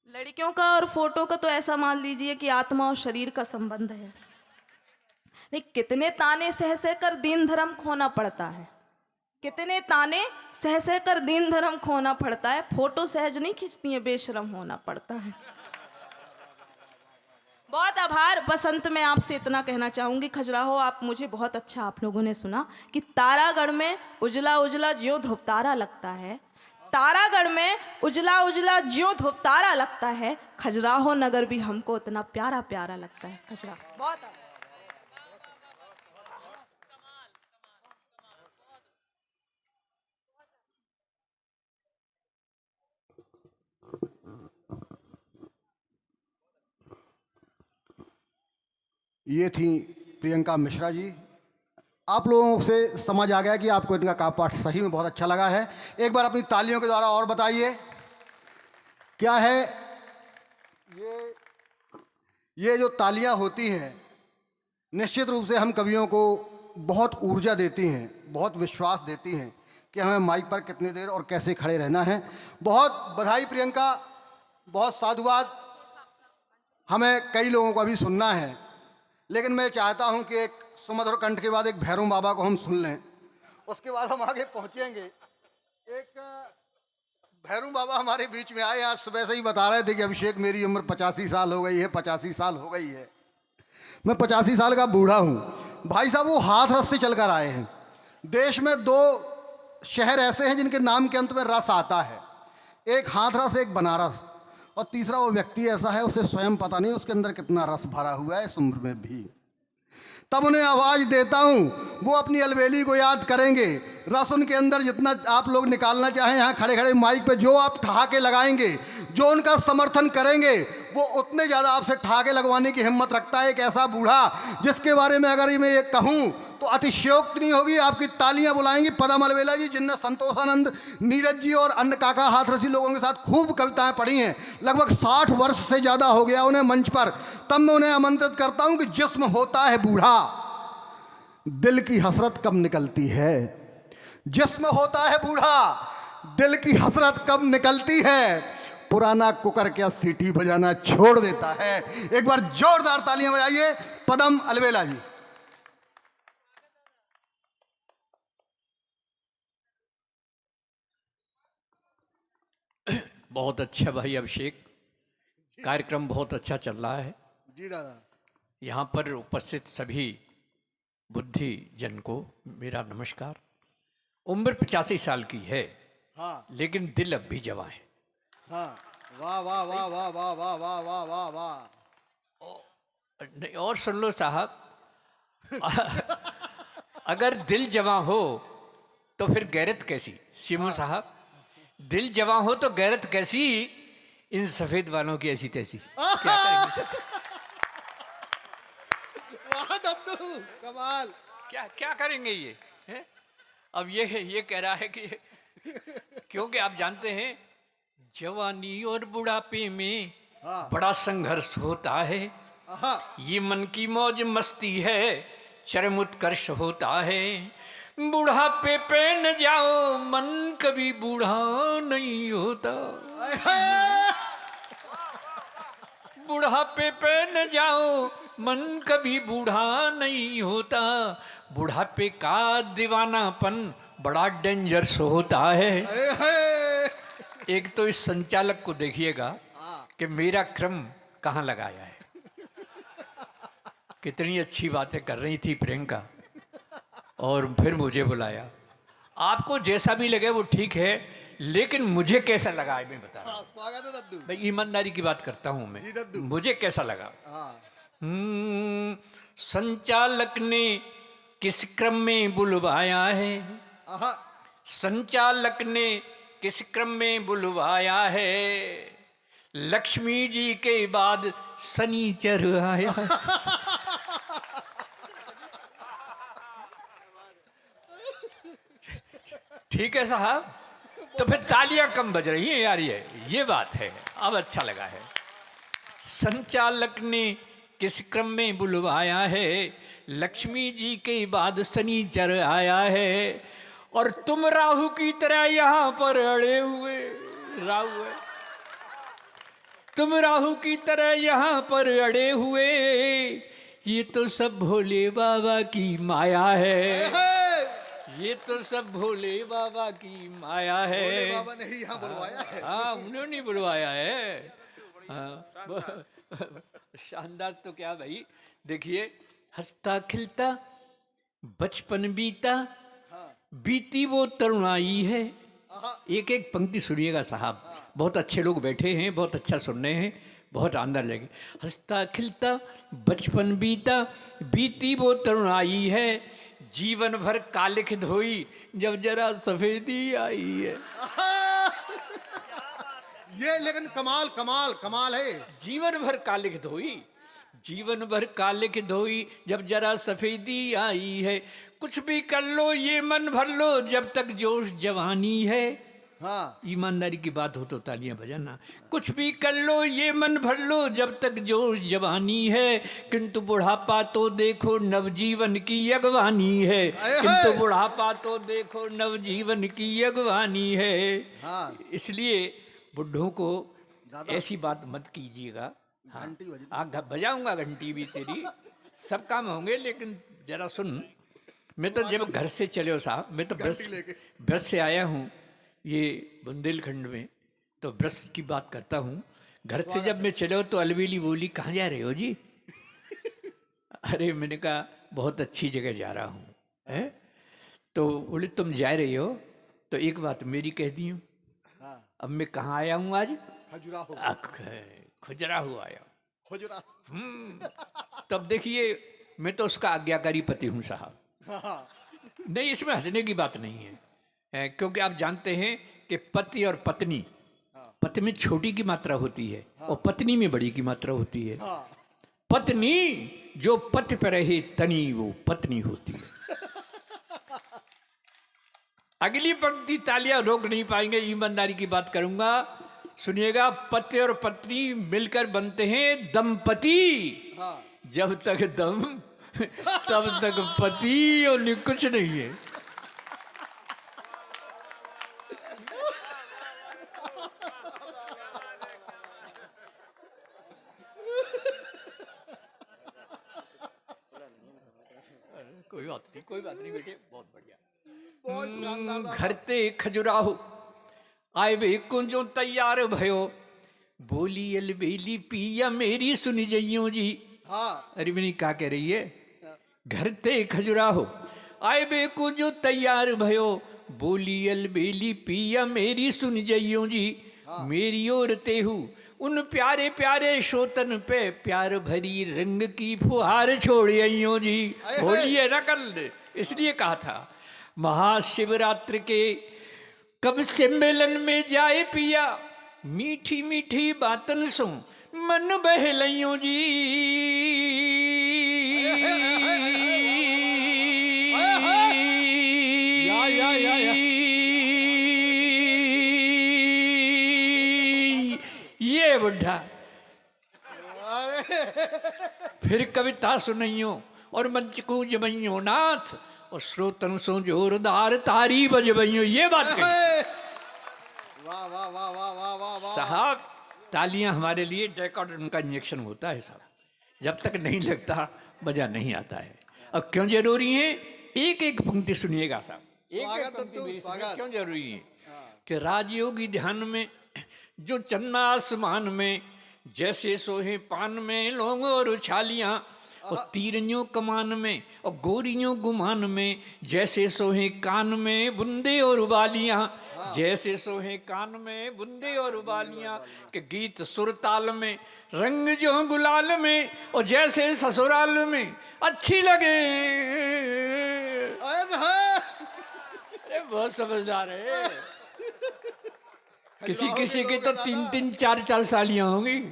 लड़कियों का और फोटो का तो ऐसा मान लीजिए कि आत्मा और शरीर का संबंध है। नहीं, कितने ताने सह सह कर दीन धर्म खोना पड़ता है, कितने ताने सह सह कर दीन धर्म खोना पड़ता है। फोटो सहज नहीं खींचती है, बेशरम होना पड़ता है। बहुत आभार। बसंत में आपसे इतना कहना चाहूंगी, खजुराहो आप मुझे बहुत अच्छा आप लोगों ने सुना कि तारागढ़ में उजला उजला ज्यों ध्रुव तारा लगता है, तारागढ़ में उजला उजला ज्यों ध्रुव तारा लगता है, खजुराहो नगर भी हमको उतना प्यारा प्यारा लगता है। खजुराहो बहुत आभार। ये थी प्रियंका मिश्रा जी। आप लोगों से समझ आ गया कि आपको इनका काव्य पाठ सही में बहुत अच्छा लगा है। एक बार अपनी तालियों के द्वारा और बताइए क्या है ये जो तालियां होती हैं निश्चित रूप से हम कवियों को बहुत ऊर्जा देती हैं, बहुत विश्वास देती हैं कि हमें माइक पर कितनी देर और कैसे खड़े रहना है। बहुत बधाई प्रियंका, बहुत साधुवाद। हमें कई लोगों का भी सुनना है, लेकिन मैं चाहता हूं कि एक सुमधुर कंठ के बाद एक भैरव बाबा को हम सुन लें, उसके बाद हम आगे पहुंचेंगे। एक भैरव बाबा हमारे बीच में आए, आज सुबह से ही बता रहे थे कि अभिषेक मेरी उम्र 85 साल हो गई है, 85 साल हो गई है। मैं 85 साल का बूढ़ा हूँ। भाई साहब वो हाथरस से चलकर आए हैं। देश में 2 शहर ऐसे हैं जिनके नाम के अंत में रस आता है, एक हाथरस एक बनारस, और तीसरा वो व्यक्ति ऐसा है उसे स्वयं पता नहीं उसके अंदर कितना रस भरा हुआ है इस उम्र में भी। तब उन्हें आवाज़ देता हूँ, वो अपनी अलबेली को याद करेंगे। रस उनके अंदर जितना आप लोग निकालना चाहें यहाँ खड़े खड़े माइक पे जो आप ठहाके लगाएंगे, जो उनका समर्थन करेंगे, वो उतने ज़्यादा आपसे ठहाके लगवाने की हिम्मत रखता है। एक ऐसा बूढ़ा जिसके बारे में अगर मैं ये कहूँ तो अतिशयोक्ति नहीं होगी। आपकी तालियां बुलाएंगी पदम अलवेला जी, जिनने संतोषानंद, नीरज जी और अन्य काका हाथरसी लोगों के साथ खूब कविताएं पढ़ी हैं। लगभग 60 वर्ष से ज़्यादा हो गया उन्हें मंच पर। तब मैं उन्हें आमंत्रित करता हूं कि जिस्म होता है बूढ़ा, दिल की हसरत कब निकलती है। जिस्म होता है बूढ़ा, दिल की हसरत कब निकलती है। पुराना कुकर क्या सीटी बजाना छोड़ देता है। एक बार जोरदार तालियां बजाइए पदम अलवेला जी। बहुत अच्छा भाई अभिषेक, कार्यक्रम बहुत अच्छा चल रहा है जी दादा। यहाँ पर उपस्थित सभी बुद्धि जन को मेरा नमस्कार। उम्र 85 साल की है, हाँ लेकिन दिल अब भी जवां है। हाँ, वाह वाह वाह वाह वाह वाह वाह वाह वाह वाह। नहीं और सुन लो साहब, अगर दिल जवां हो तो फिर गैरत कैसी। सिमो साहब, दिल जवां हो तो गैरत कैसी, इन सफेद वालों की ऐसी तैसी। क्या करेंगे वाह दद्दू, कमाल। क्या क्या करेंगे ये है? अब ये कह रहा है कि क्योंकि आप जानते हैं जवानी और बुढ़ापे में हाँ। बड़ा संघर्ष होता है। हाँ। ये मन की मौज मस्ती है, चरम उत्कर्ष होता है। बुढ़ापे पे न जाओ, मन कभी बूढ़ा नहीं होता। बुढ़ापे पे न जाओ, मन कभी बूढ़ा नहीं होता। बुढ़ापे का दीवानापन बड़ा डेंजरस होता है। एक तो इस संचालक को देखिएगा कि मेरा क्रम कहाँ लगाया है। कितनी अच्छी बातें कर रही थी प्रियंका, और फिर मुझे बुलाया। आपको जैसा भी लगे वो ठीक है, लेकिन मुझे कैसा लगा है मैं बता रहा हूं। स्वागत है दद्दू। भाई ईमानदारी की बात करता हूं जी मैं, दद्दू। मुझे कैसा लगा। हाँ। संचालक ने किस क्रम में बुलवाया है, आहा। संचालक ने किस क्रम में बुलवाया है। लक्ष्मी जी के बाद शनिचर आया। ठीक है साहब, तो फिर तालियां कम बज रही हैं यार, ये बात है। अब अच्छा लगा है। संचालक ने किस क्रम में बुलवाया है, लक्ष्मी जी के बाद शनिचर आया है, और तुम राहु की तरह यहाँ पर अड़े हुए। राहु है, तुम राहु की तरह यहाँ पर अड़े हुए, ये तो सब भोले बाबा की माया है। ये तो सब भोले बाबा की माया है। भोले बाबा ने ही यहाँ बुलवाया है। हाँ, उन्होंने बुलवाया है। हाँ, शानदार। तो क्या भाई, देखिए, हंसता खिलता बचपन बीता, बीती वो तरुणाई है। एक एक पंक्ति सुनिएगा साहब, बहुत अच्छे लोग बैठे हैं, बहुत अच्छा सुन रहे हैं, बहुत आनंद लगे। हंसता खिलता बचपन बीता, बीती वो तरुणाई है, जीवन भर कालिख धोई, जब जरा सफेदी आई है। ये लेकिन कमाल कमाल कमाल है। जीवन भर कालिख धोई, जीवन भर कालिख धोई, जब जरा सफेदी आई है। कुछ भी कर लो ये मन भर लो, जब तक जोश जवानी है। हाँ, ईमानदारी की बात हो तो तालियां बजाना। कुछ भी कर लो ये मन भर लो, जब तक जोश जवानी है, किंतु बुढ़ापा तो देखो नवजीवन की अगवानी है। किंतु बुढ़ापा तो देखो नवजीवन की अगवानी है। हाँ। इसलिए बुढ़ों को ऐसी बात मत कीजिएगा। हाँ, बजाऊंगा घंटी भी तेरी, सब काम होंगे, लेकिन जरा सुन। मैं तो जब घर से चले हो साहब, मैं तो ब्रश से आया हूँ ये बुंदेलखंड में, तो ब्रश की बात करता हूँ। घर से जब मैं चले हो तो अलबेली बोली, कहाँ जा रहे हो जी? अरे मैंने कहा बहुत अच्छी जगह जा रहा हूँ। है तो बोले तुम जा रही हो, तो एक बात मेरी कह दी हूँ। अब मैं कहाँ आया हूँ आज? खजुराहो आया। तब देखिए, मैं तो उसका आज्ञाकारी पति हूँ साहब। नहीं, इसमें हंसने की बात नहीं है, क्योंकि आप जानते हैं कि पति और पत्नी, पति में छोटी की मात्रा होती है और पत्नी में बड़ी की मात्रा होती है। पत्नी जो पति पर रहे तनी, वो पत्नी होती है। अगली पंक्ति तालियां रोक नहीं पाएंगे, ईमानदारी की बात करूंगा, सुनिएगा। पति और पत्नी मिलकर बनते हैं दंपति। जब तक दम तब तक पति, और कुछ नहीं है। कोई बात नहीं बेटे, बहुत बढ़िया। घर ते खजुराहो आए वे कुंजो तैयार भयो, बोली अलबेली पिया मेरी सुन जइयो जी। अरे मैंने क्या कह रही है? घर ते खजुराहो आए वे कुंजो तैयार भयो, बोली अलबेली पिया मेरी सुन जइयो जी। मेरी ओर तेहू उन प्यारे प्यारे शोतन पे, प्यार भरी रंग की फुहार छोड़ आइयो जी। होली है ना कल, इसलिए कहा था महाशिवरात्रि के कब से मिलन में जाए पिया, मीठी मीठी बातन सो मन बहलियो जी। ये बुढ़ा फिर कविता सुनियो और मंच को जमइयो नाथ, और श्रोतन सो जोरदार तारी बजबइयो। ये बात कही। वाह वाह वाह वाह वाह वाह वाह साहब, तालियां हमारे लिए डेकोरेशन का इंजेक्शन होता है साहब। जब तक नहीं लगता मजा नहीं आता है। अब क्यों जरूरी है? एक एक पंक्ति सुनिएगा साहब, एक एक पंक्ति मेरी सुनिए, क्यों जरूरी है? कि राजयोगी ध्यान में जो चन्ना आसमान में, जैसे सोहे पान में लौंग और उछालियां, और तीरनियों कमान में और गोरियों गुमान में, जैसे सोहे कान में बुंदे और उबालियां, जैसे सोहे कान में बुंदे और उबालियां। के गीत सुरताल में रंग जो गुलाल में, और जैसे ससुराल में अच्छी लगे। अरे बहुत समझदार है। किसी किसी की तो 3-3 4-4 सालियां होंगी।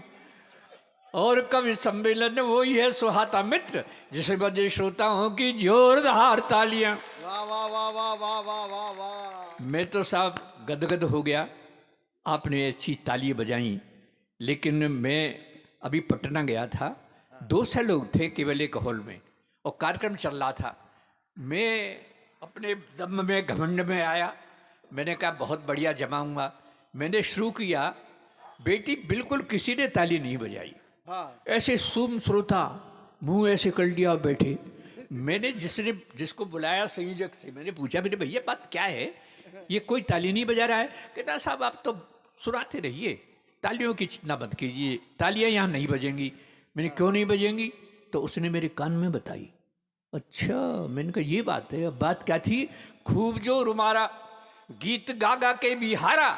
और कवि सम्मेलन वही है सुहाता मित्र, जिसे बजे श्रोताओं की जोरदार तालियां। वाह वाह वाह वाह वाह वाह वाह वाह। मैं तो साहब गदगद हो गया, आपने अच्छी तालियां बजाई। लेकिन मैं अभी पटना गया था, 200 लोग थे केवल एक हॉल में और कार्यक्रम चल रहा था। मैं अपने दम में घमंड में आया, मैंने कहा बहुत बढ़िया जमाऊंगा। मैंने शुरू किया, बेटी बिल्कुल किसी ने ताली नहीं बजाई। हाँ ऐसे सुम श्रोता मुंह ऐसे कर लिया और बैठे। मैंने जिसको बुलाया संयोजक से मैंने पूछा, मेरे भैया बात क्या है, ये कोई ताली नहीं बजा रहा है? कहता साहब आप तो सुनाते रहिए, तालियों की चिंता मत कीजिए, तालियां यहाँ नहीं बजेंगी। मैंने क्यों नहीं बजेंगी? तो उसने मेरे कान में बताई। अच्छा, मैंने कहा ये बात है। अब बात क्या थी? खूब जो रुमारा गीत गा गा के बिहारा,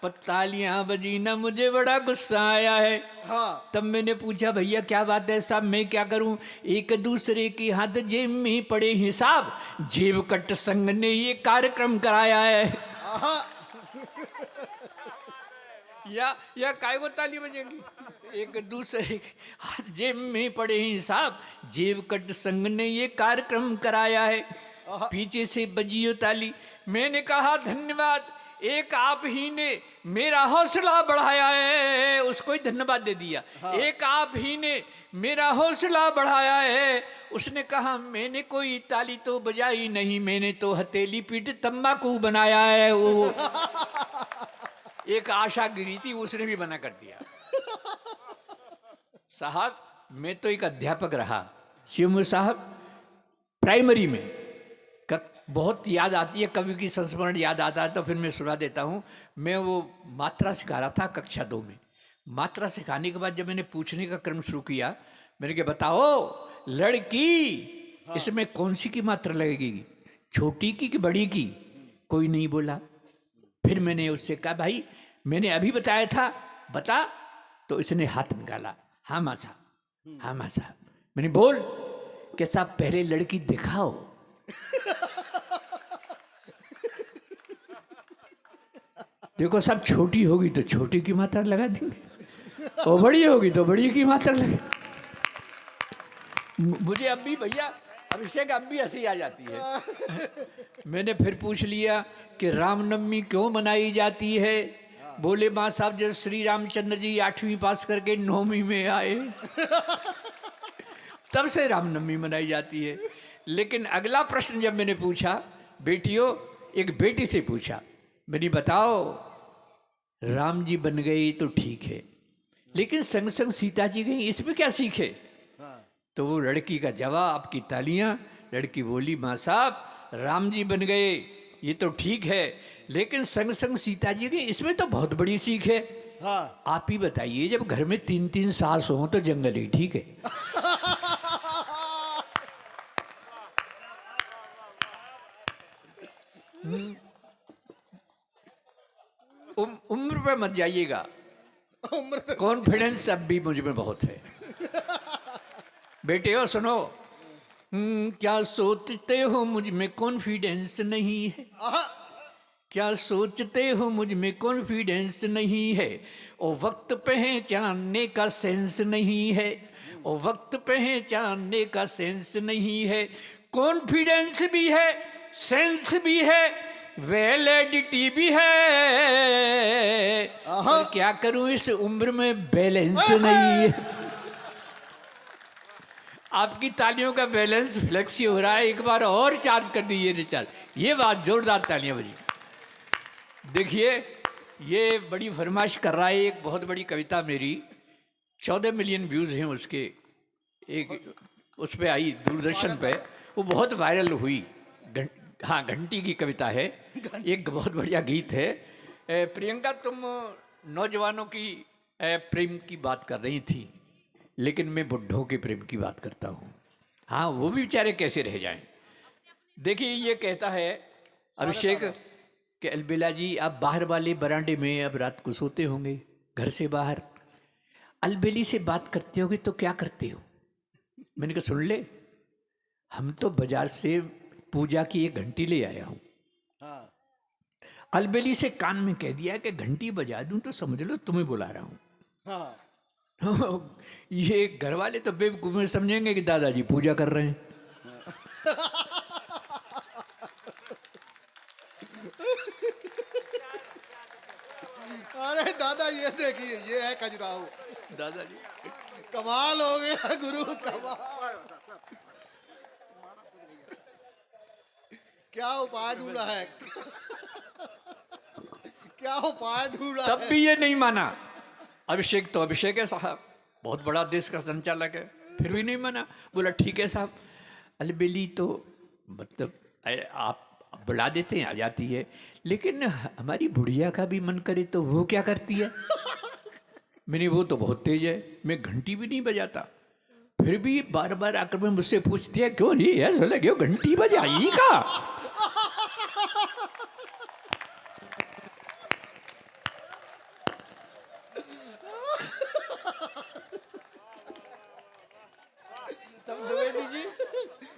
पर तालियां बजी ना, मुझे बड़ा गुस्सा आया है। हाँ तब मैंने पूछा भैया क्या बात है साहब, मैं क्या करूं? एक दूसरे की हाथ जेब में पड़े हिसाब, जेब कट संघ ने ये कार्यक्रम कराया है। आहा, या काय को ताली बजेंगी? एक दूसरे के हाथ जेब में पड़े हिसाब, जेब कट संघ ने ये कार्यक्रम कराया है। पीछे से बजी हो ताली। मैंने कहा धन्यवाद, एक आप ही ने मेरा हौसला बढ़ाया है। उसको ही धन्यवाद दे दिया। एक आप ही ने मेरा हौसला बढ़ाया है। उसने कहा मैंने कोई ताली तो बजाई नहीं, मैंने तो हथेली पीट तंबाकू बनाया है। वो एक आशा गिरी थी, उसने भी मना कर दिया। साहब मैं तो एक अध्यापक रहा शिव साहब, प्राइमरी में बहुत याद आती है, कवि की संस्मरण याद आता है तो फिर मैं सुना देता हूँ। मैं वो मात्रा सिखा रहा था कक्षा 2 में। मात्रा सिखाने के बाद जब मैंने पूछने का क्रम शुरू किया, मैंने कहा बताओ लड़की, इसमें कौन सी की मात्रा लगेगी, छोटी की कि बड़ी की? कोई नहीं बोला। फिर मैंने उससे कहा भाई मैंने अभी बताया था, बता। तो इसने हाथ निकाला। हाँ माँ साहब, हाँ माँ साहब। मैंने बोल कि साहब पहले लड़की दिखाओ। देखो सब छोटी होगी तो छोटी की मात्रा लगा देंगे, और बड़ी होगी तो बड़ी की मात्रा लगे। मुझे अब भी भैया अभिषेक अब भी हंसी आ जाती है। मैंने फिर पूछ लिया कि रामनवमी क्यों मनाई जाती है? बोले माँ साहब जब श्री रामचंद्र जी 8वीं पास करके 9वीं में आए तब से रामनवमी मनाई जाती है। लेकिन अगला प्रश्न जब मैंने पूछा, बेटियों एक बेटी से पूछा, मैंने बताओ राम जी बन गई तो ठीक है, लेकिन संग संग सीता जी गई, इसमें क्या सीखे? तो वो लड़की का जवाब, आपकी तालियां। लड़की बोली माँ साहब राम जी बन गए ये तो ठीक है, लेकिन संग संग सीता जी गई, इसमें तो बहुत बड़ी सीख है। हाँ आप ही बताइए, जब घर में 3-3 सास हो तो जंगल ही ठीक है। उम्र पे मत जाइएगा, उम्र पे कॉन्फिडेंस अब भी मुझ में बहुत है। बेटे हो सुनो, क्या सोचते हो मुझ में कॉन्फिडेंस नहीं है? आहा, क्या सोचते हो मुझ में कॉन्फिडेंस नहीं है? ओ वक्त पहचानने का सेंस नहीं है, ओ वक्त पहचानने का सेंस नहीं है। कॉन्फिडेंस भी है, सेंस भी है, वैलिडिटी भी है, पर क्या करूं इस उम्र में बैलेंस नहीं है। आपकी तालियों का बैलेंस फ्लेक्सी हो रहा है, एक बार और चार्ज कर दीजिए रिचार्ज। ये बात जोरदार तालियां बजी। देखिए ये बड़ी फरमाइश कर रहा है, एक बहुत बड़ी कविता मेरी 14 मिलियन व्यूज़ हैं उसके, एक उस पर आई दूरदर्शन पे, वो बहुत वायरल हुई। हाँ घंटी की कविता है, एक बहुत बढ़िया गीत है। प्रियंका तुम नौजवानों की प्रेम की बात कर रही थी, लेकिन मैं बुढ़ों के प्रेम की बात करता हूँ। हाँ वो भी बेचारे कैसे रह जाएं। देखिए ये कहता है अभिषेक कि अलबेला जी आप बाहर वाले बरामदे में अब रात को सोते होंगे, घर से बाहर अलबेली से बात करते होगे तो क्या करते हो? मैंने कहा सुन ले, हम तो बाजार से पूजा की एक घंटी ले आया हूँ। अलबेली से कान में कह दिया कि घंटी बजा दूं तो समझ लो तुम्हें बुला रहा हूं। हाँ ये घर वाले तो बेवकूफ में समझेंगे कि दादाजी पूजा कर रहे हैं। अरे दादा ये देखिए, ये है खजुराहो। दादाजी कमाल हो गया गुरु, कमाल। क्या उपाय ढूंढा है, क्या उपाय ढूंढा तब है। भी ये नहीं माना। अभिषेक तो अभिषेक है साहब, बहुत बड़ा देश का संचालक है, फिर भी नहीं माना। बोला ठीक है साहब, अलबेली तो मतलब आप बुला देते हैं, आ जाती है, लेकिन हमारी बुढ़िया का भी मन करे तो वो क्या करती है। मैंने वो तो बहुत तेज है, मैं घंटी भी नहीं बजाता, फिर भी बार बार आकर में मुझसे पूछती है क्यों नहीं ऐसा लगे घंटी बजाई का। तब द्विवेदी जी,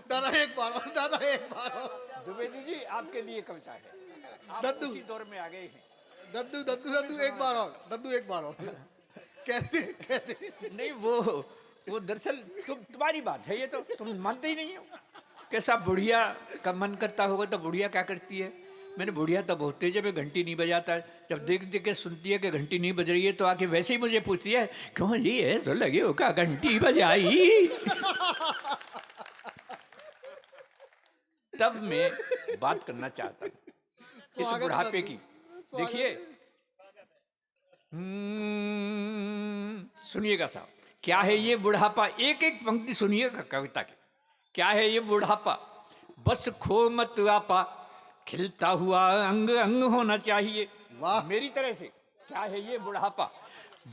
दादा एक बार और, दादा एक बार और। द्विवेदी जी आपके लिए कविता है, आप दद्दू। उसी दौर में आ गए हैं। दद्दू दद्दू दद्दू एक बार और, दद्दू एक बार और। कैसे कैसे। नहीं वो दरअसल तुम्हारी बात है, ये तो तुम मानते ही नहीं हो। कैसा बुढ़िया का मन करता होगा तो बुढ़िया क्या करती है। मैंने बुढ़िया तो बहुत तेज है, मैं घंटी नहीं बजाता। जब देख देख के सुनती है कि घंटी नहीं बज रही है तो आके वैसे ही मुझे पूछती है क्यों ये है तो लगे हो का घंटी बजाई। तब मैं बात करना चाहता हूँ इस बुढ़ापे की। देखिए सुनिएगा साहब, क्या है ये बुढ़ापा। एक एक पंक्ति सुनिएगा कविता की। क्या है ये बुढ़ापा, बस खो मत आपा, खिलता हुआ अंग अंग होना चाहिए। वाह। मेरी तरह से क्या है ये बुढ़ापा,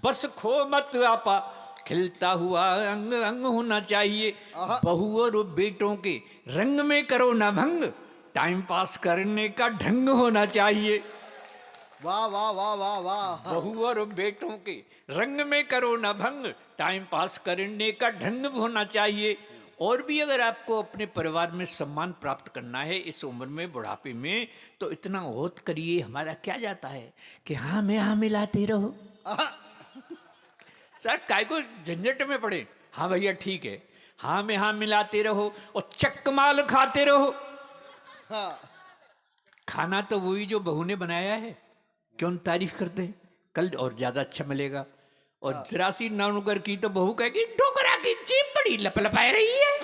बस खो मत आपा, खिलता हुआ अंग अंग होना चाहिए। बहू और बेटों के रंग में करो ना भंग, टाइम पास करने का ढंग होना चाहिए। वाह वाह वाह वाह वाह। बहू और बेटों के रंग में करो ना भंग, टाइम पास करने का ढंग होना चाहिए। और भी अगर आपको अपने परिवार में सम्मान प्राप्त करना है इस उम्र में, बुढ़ापे में, तो इतना होत करिए। हमारा क्या जाता है कि हाँ में हाँ मिलाते रहो। सर काय को झंझट में पड़े। हाँ भैया ठीक है, हाँ में हाँ मिलाते रहो और चक्कमाल खाते रहो। हाँ। खाना तो वही जो बहू ने बनाया है, क्यों तारीफ करते हैं, कल और ज्यादा अच्छा मिलेगा। और जरा सी नानुकर की तो बहू कहेगी डोकरा की जीभ बड़ी लपलपाए रही है।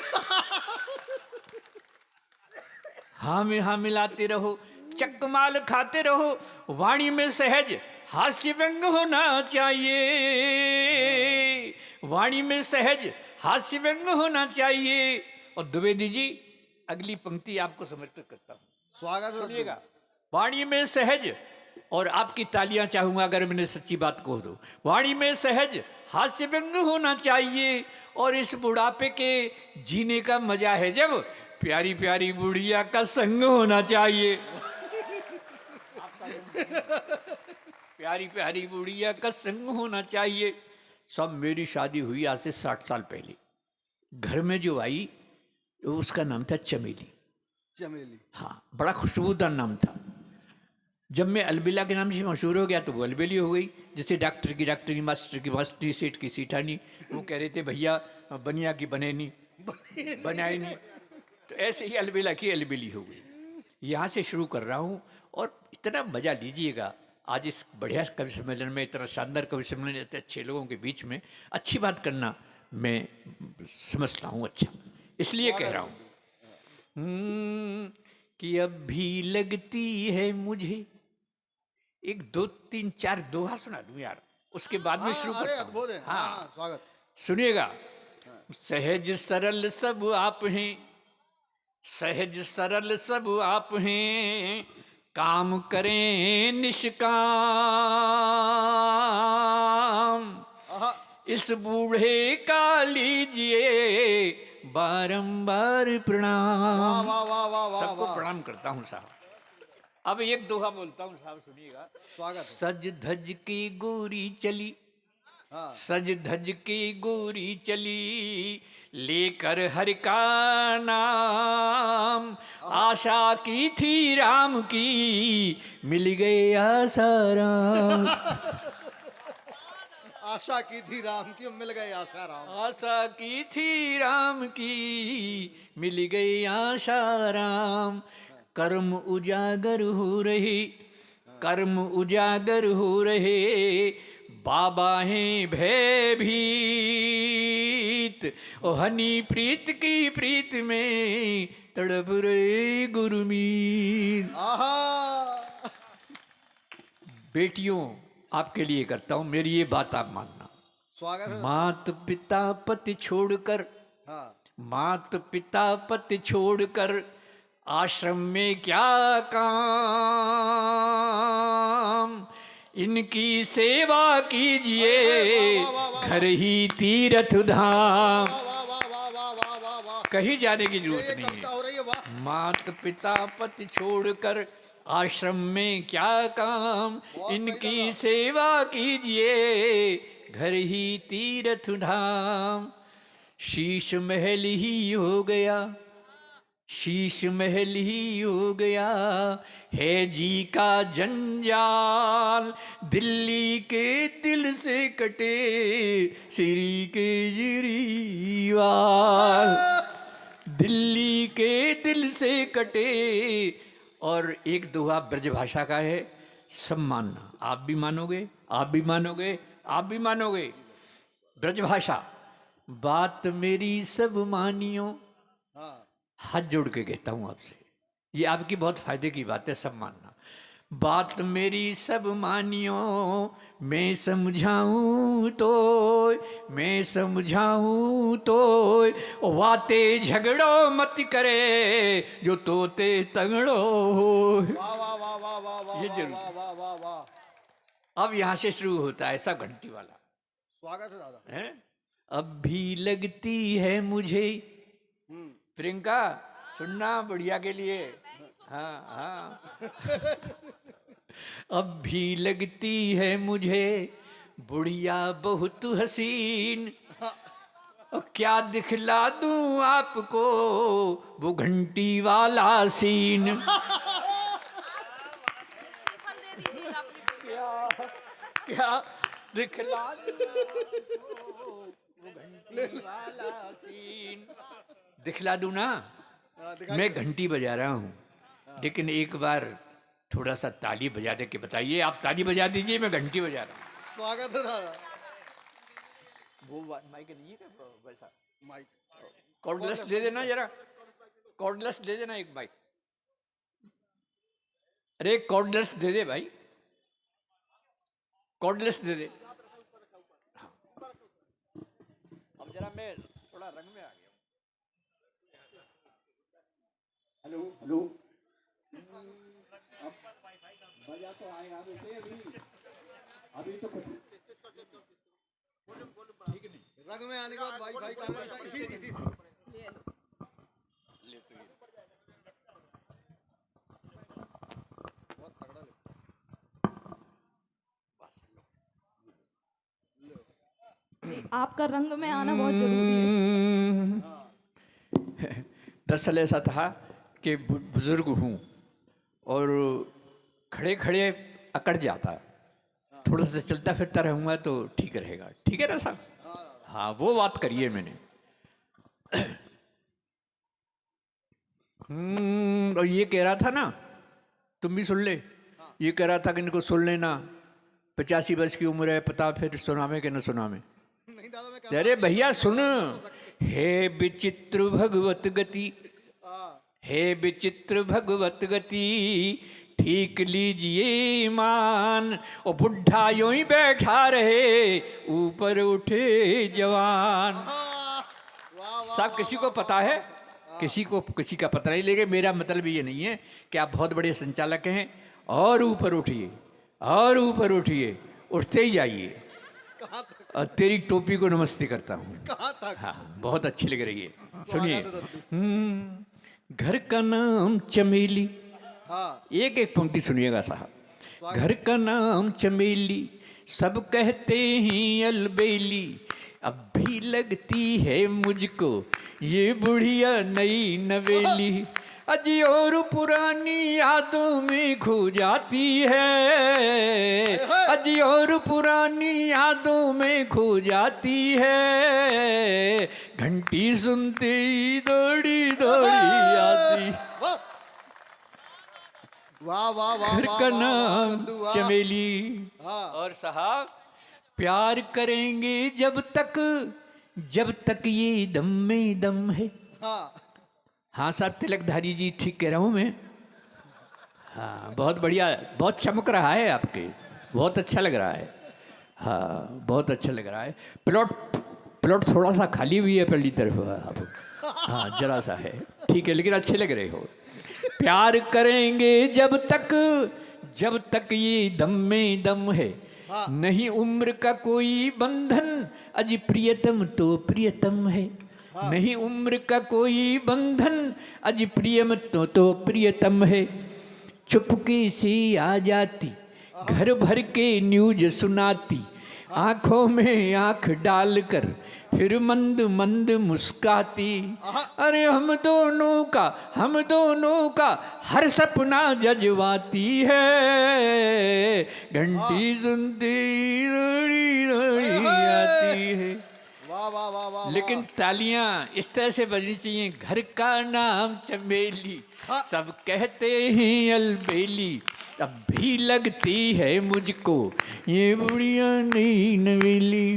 हाँ में हाँ मिलाते रहो, चकमाल खाते रहो, वाणी में सहज हास्य व्यंग होना चाहिए। वाणी में सहज हास्य व्यंग होना चाहिए। और द्विवेदी जी अगली पंक्ति आपको समर्पित करता हूँ, स्वागत है। सुनिएगा। वाणी में सहज, और आपकी तालियां चाहूंगा अगर मैंने सच्ची बात कहो तो, वाणी में सहज हास्य व्यंग होना चाहिए। और इस बुढ़ापे के जीने का मजा है जब प्यारी प्यारी बुढ़िया का संग होना चाहिए। प्यारी प्यारी बुढ़िया का संग होना चाहिए। सब मेरी शादी हुई आज से 60 साल पहले। घर में जो आई उसका नाम था चमेली। चमेली। हाँ, बड़ा खुशबूदार नाम था। जब मैं अलबेला के नाम से मशहूर हो गया तो वो अलबेली हो गई। जैसे डॉक्टर की डॉक्टरी, मास्टर की मास्टरी, सेठ की सेठानी। वो कह रहे थे भैया बनिया की बने नहीं, बनाए नहीं, तो ऐसे ही अलबेला की अलबेली हो गई। यहाँ से शुरू कर रहा हूँ और इतना मज़ा लीजिएगा आज इस बढ़िया कवि सम्मेलन में, इतना शानदार कवि सम्मेलन, इतने अच्छे लोगों के बीच में अच्छी बात करना मैं समझता हूँ अच्छा, इसलिए कह रहा हूँ कि अब भी लगती है मुझे। एक 2 3 4 दोहा सुना दूं यार, उसके बाद में शुरू अरे करता हूं। अद्भुत है। हाँ स्वागत। सुनिएगा। सहज सरल सब आप हैं, सहज सरल सब आप हैं, काम करें निष्काम। इस बूढ़े का लीजिए बारंबार प्रणाम। वाह वाह वाह वाह वाह सबको वाह। प्रणाम करता हूँ साहब। अब एक दोहा बोलता हूँ साहब, सुनिएगा। स्वागत है। सज धज की गोरी चली, हाँ। सज धज की गोरी चली, लेकर हरि का नाम, आशा की थी राम की, मिल गए आसाराम। आशा की थी राम की, मिल गए आशा राम। आशा की थी राम की, मिल गई आशाराम। कर्म उजागर हो रहे, कर्म उजागर हो रहे, बाबा हैं भयभीत, ओ हनी प्रीत की प्रीत में तड़प रहे गुरमीत। आहा, बेटियों, आपके लिए करता हूं, मेरी ये बात आप मानना। स्वागत है। मात पिता पति छोड़कर, हाँ, मात पिता पति छोड़कर, आश्रम में क्या काम, इनकी सेवा कीजिए, घर ही तीर्थ धाम। वाह वाह वाह वाह वाह वाह वाह वाह। कहीं जाने की जरूरत ये नहीं कविता है। हो रही है, वाह। मात पिता पति छोड़कर, आश्रम में क्या काम, बहुत सही इनकी लगा। सेवा कीजिए, घर ही तीर्थ धाम। शीश महल ही हो गया, शीश महल ही हो गया, है जी का जंजाल, दिल्ली के दिल से कटे श्री केजरीवाल, दिल्ली के दिल से कटे। और एक दोहा ब्रजभाषा का है, सब मानना, आप भी मानोगे, आप भी मानोगे, आप भी मानोगे। ब्रजभाषा, बात मेरी सब मानियो, हाँ, हाथ जोड़ के कहता हूं आपसे, ये आपकी बहुत फायदे की बात है, सब मानना। बात मेरी सब मानियो, मैं समझाऊं तो, मैं समझाऊं तो, वाते झगड़ो मत करे, जो तोते तगड़ो हो। वाह वाह वाह वाह वाह वाह ये वाह जरूर। वाह वाह वाह वाह। अब यहां से शुरू होता है सब घंटी वाला स्वागत है दादा। है। अब भी लगती है मुझे, प्रियंका सुनना बढ़िया के लिए, हाँ हाँ। अब भी लगती है मुझे बुढ़िया बहुत हसीन, और क्या दिखला दूं आपको वो घंटी वाला सीन। क्या क्या दिखला दूं आपको वो घंटी वाला सीन। दिखला दूं ना, मैं घंटी बजा रहा हूँ, लेकिन एक बार थोड़ा सा ताली बजा दे के बताइए। आप ताली बजा दीजिए, मैं घंटी बजा रहा हूँ। स्वागत है दादा। वो माइक नहीं है क्या वैसा? माइक कॉर्डलेस दे देना जरा, कॉर्डलेस दे देना एक माइक। अरे कॉर्डलेस दे दे भाई, कॉर्डलेस दे दे। हाँ। अब जरा मैं थोड़ा रंग में आ गया। हेलो हेलो, बजा तो आएगा अभी तो कुछ ठीक नहीं। रंग में आने के बाद भाई भाई काम करता है, इसी इसी ले तो ये बहुत तगड़ा लगता आपका रंग में आना बहुत जरूरी है। दरअसल ऐसा था कि बुजुर्ग हूँ और खड़े खड़े अकड़ जाता, थोड़ा सा चलता फिरता रहूँगा तो ठीक रहेगा। ठीक है ना साहब? हाँ, वो बात करिए मैंने। और ये कह रहा था ना, तुम भी सुन ले, ये कह रहा था कि इनको सुन लेना, 85 वर्ष की उम्र है, पता फिर सुनामे के न सुनामे। नहीं दादा, मैं अरे भैया सुन, हे विचित्र भगवत गति, हे विचित्र भगवत गति, ठीक लीजिए मान, और बुढ़ा यूं ही बैठा रहे, ऊपर उठे जवान। सब किसी को पता है, किसी का पता नहीं, लेकिन मेरा मतलब ये नहीं है कि आप बहुत बड़े संचालक हैं और ऊपर उठिए और ऊपर उठिए, उठते ही जाइए। और तेरी टोपी को नमस्ते करता हूँ। कहाँ तक? हाँ, बहुत अच्छी लग रही है। सुनिए, घर का नाम चमेली, हाँ, एक एक पंक्ति सुनिएगा साहब। घर का नाम चमेली, सब कहते हैं अलबेली, अब भी लगती है मुझको ये बुढ़िया नई नवेली, अजी और पुरानी यादों में खो जाती है, अजी और पुरानी यादों में खो जाती है, घंटी सुनते ही दौड़ी दौड़ी आती, वाह वाह वाह घर वाह, का वाह, वाह, नाम नंदू, वाह। चमेली। हाँ। और साहब प्यार करेंगे जब तक ये दम में दम है। हाँ हाँ साहब तिलकधारी जी ठीक कह रहा हूँ मैं। हाँ बहुत बढ़िया, बहुत चमक रहा है आपके, बहुत अच्छा लग रहा है। हाँ बहुत अच्छा लग रहा है। प्लॉट थोड़ा सा खाली हुई है पहली तरफ आप, हाँ जरा सा है, ठीक है, लेकिन अच्छे लग रहे हो। प्यार करेंगे जब तक ये दम में दम है, नहीं उम्र का कोई बंधन, अजी प्रियतम तो प्रियतम है, नहीं उम्र का कोई बंधन, अजी प्रियम तो प्रियतम है, चुपके से आ जाती घर भर के न्यूज सुनाती, आंखों में आंख डालकर फिर मंद मंद मुस्काती, अरे हम दोनों का हर सपना जजवाती है, घंटी सुनती रोड़ी रोड़ी आती है। वाह वाह वाह वाह। लेकिन तालियां इस तरह से बजनी चाहिए, घर का नाम चमेली, सब कहते हैं अलबेली, अब भी लगती है मुझको ये बुढ़िया नई नवेली,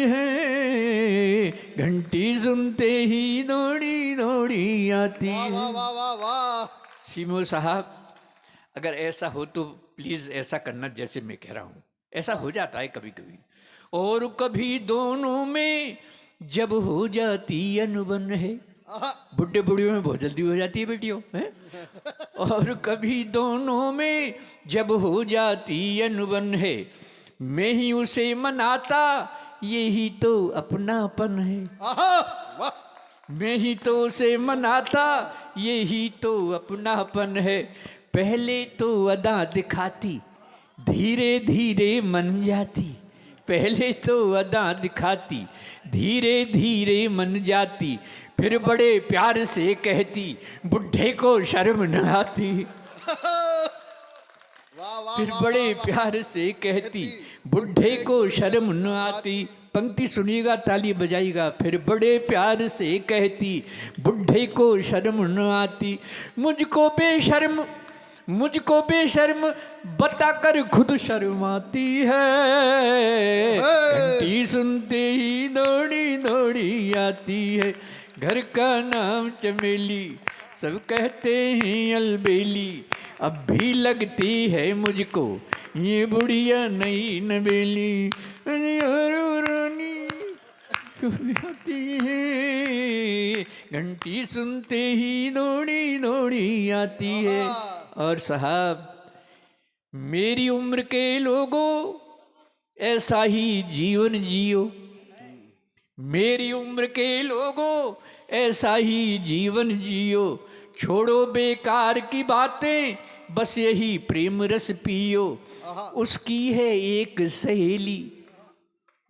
है घंटी सुनते ही दौड़ी दौड़ी आती वाह है। वाह वाह वाह वाह। सीमो साहब अगर ऐसा हो तो प्लीज ऐसा करना जैसे मैं कह रहा हूँ, ऐसा हो जाता है कभी कभी, और कभी दोनों में जब हो जाती अनबन है, बुढ़े बुढ़ियों में बहुत जल्दी हो जाती है बेटियों है, और कभी दोनों में जब हो जाती अनबन है, मैं ही उसे मनाता यही तो अपनापन है, वाह। मैं ही तो उसे मनाता यही तो अपनापन है, पहले तो अदा दिखाती धीरे धीरे मन जाती, पहले तो अदा दिखाती धीरे धीरे मन जाती, फिर बड़े प्यार से कहती बुढ़े को शर्म न आती, फिर बड़े प्यार से कहती बुढ़े को शर्म न आती। पंक्ति सुनिएगा ताली बजाइएगा, फिर बड़े प्यार से कहती बुढ़े को शर्म न आती, मुझको बेशर्म बताकर खुद शर्माती है, घंटी सुनते ही दौड़ी दौड़ी आती है, घर का नाम चमेली, सब कहते हैं अलबेली, अब भी लगती है मुझको ये बुढ़िया नई नवेली, आती है घंटी सुनते ही दौड़ी दौड़ी आती है। और साहब मेरी उम्र के लोगों ऐसा ही जीवन जियो, मेरी उम्र के लोगों ऐसा ही जीवन जियो, छोड़ो बेकार की बातें बस यही प्रेम रस पियो, उसकी है एक सहेली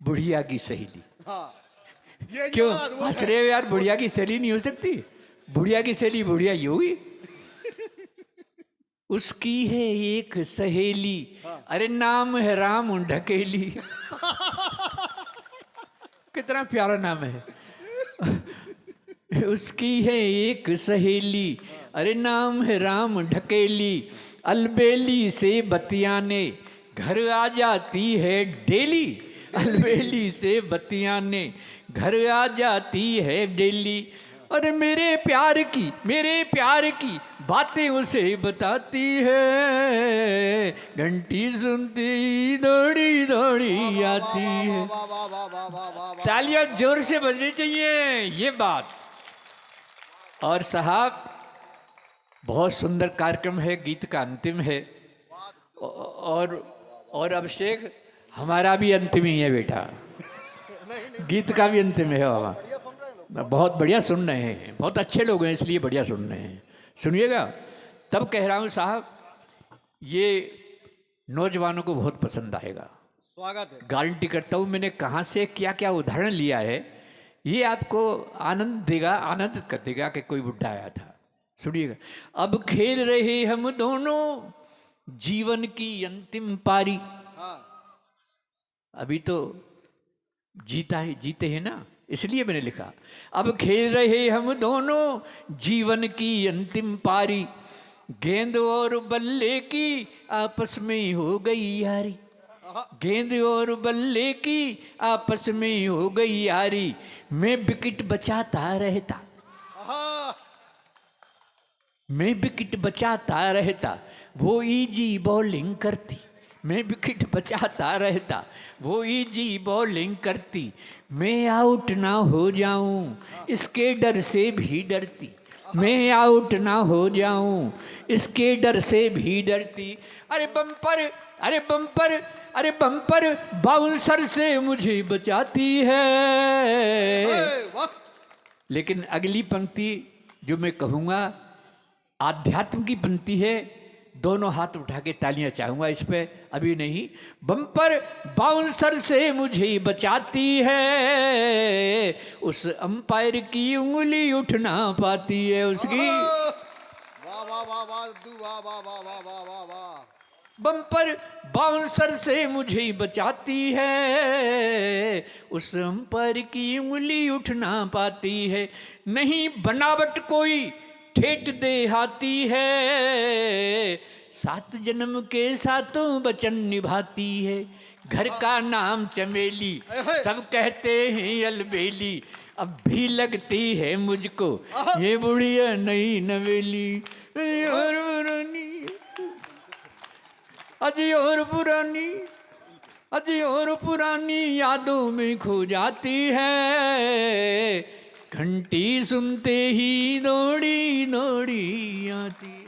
बुढ़िया की सहेली। क्यों हंस रहे हो यार, बुढ़िया की सहेली नहीं हो सकती? बुढ़िया की सहेली बुढ़िया ही होगी। उसकी है एक सहेली, अरे नाम है राम ढकेली, कितना प्यारा नाम है। उसकी है एक सहेली, अरे नाम है राम ढकेली, अलबेली से बतियाने घर आ जाती है डेली, अलबेली से बतियाने घर आ जाती है डेली, और मेरे प्यार की बातें उसे बताती है, घंटी सुनती दौड़ी दौड़ी आती है। तालियां जोर से बजनी चाहिए ये बात। और साहब बहुत सुंदर कार्यक्रम है, गीत का अंतिम है, और अभिषेक हमारा भी अंतिम ही है बेटा, गीत का भी अंतिम है बाबा। बहुत बढ़िया सुन रहे हैं, बहुत अच्छे लोग हैं इसलिए बढ़िया सुन रहे हैं, सुनिएगा। तब कह रहा हूँ साहब ये नौजवानों को बहुत पसंद आएगा। स्वागत है। गारंटी करता हूँ मैंने कहाँ से क्या क्या उदाहरण लिया है, ये आपको आनंद देगा, आनंदित कर देगा कि कोई बुढ़ा आया था। सुनिएगा। अब खेल रहे हम दोनों जीवन की अंतिम पारी। हाँ, अभी तो जीते हैं ना, इसलिए मैंने लिखा अब खेल रहे हम दोनों जीवन की अंतिम पारी, गेंद और बल्ले की आपस में हो गई यारी, गेंद और बल्ले की आपस में हो गई यारी, मैं विकेट बचाता रहता, हाँ, मैं विकेट बचाता रहता, वो इजी बॉलिंग करती, मैं विकेट बचाता रहता, वो इजी बॉलिंग करती, मैं आउट ना हो जाऊं इसके डर से भी डरती, मैं आउट ना हो जाऊं इसके डर से भी डरती। अरे बम्पर, अरे बम्पर, अरे बम्पर बाउंसर से मुझे बचाती है। वाह, लेकिन अगली पंक्ति जो मैं कहूँगा आध्यात्म की पंक्ति है, दोनों हाथ उठा के तालियां चाहूंगा इस पे, अभी नहीं। बम्पर बाउंसर से मुझे बचाती है, उस अंपायर की उंगली उठ ना पाती है उसकी। वाह वाह वाह वाह दू, वाह वाह वाह वाह वाह वाह वाह। बम्पर बाउंसर से मुझे बचाती है, उस अंपायर की उंगली उठ ना पाती है, नहीं बनावट कोई ठेठ देहाती है, 7 जन्म के सातों वचन निभाती है, घर का नाम चमेली सब कहते हैं अलबेली, अब भी लगती है मुझको ये बुढ़िया नई नवेली, और पुरानी अजी और पुरानी, अजी और पुरानी यादों में खो जाती है, घंटी सुनते ही दौड़ी दौड़ी आती।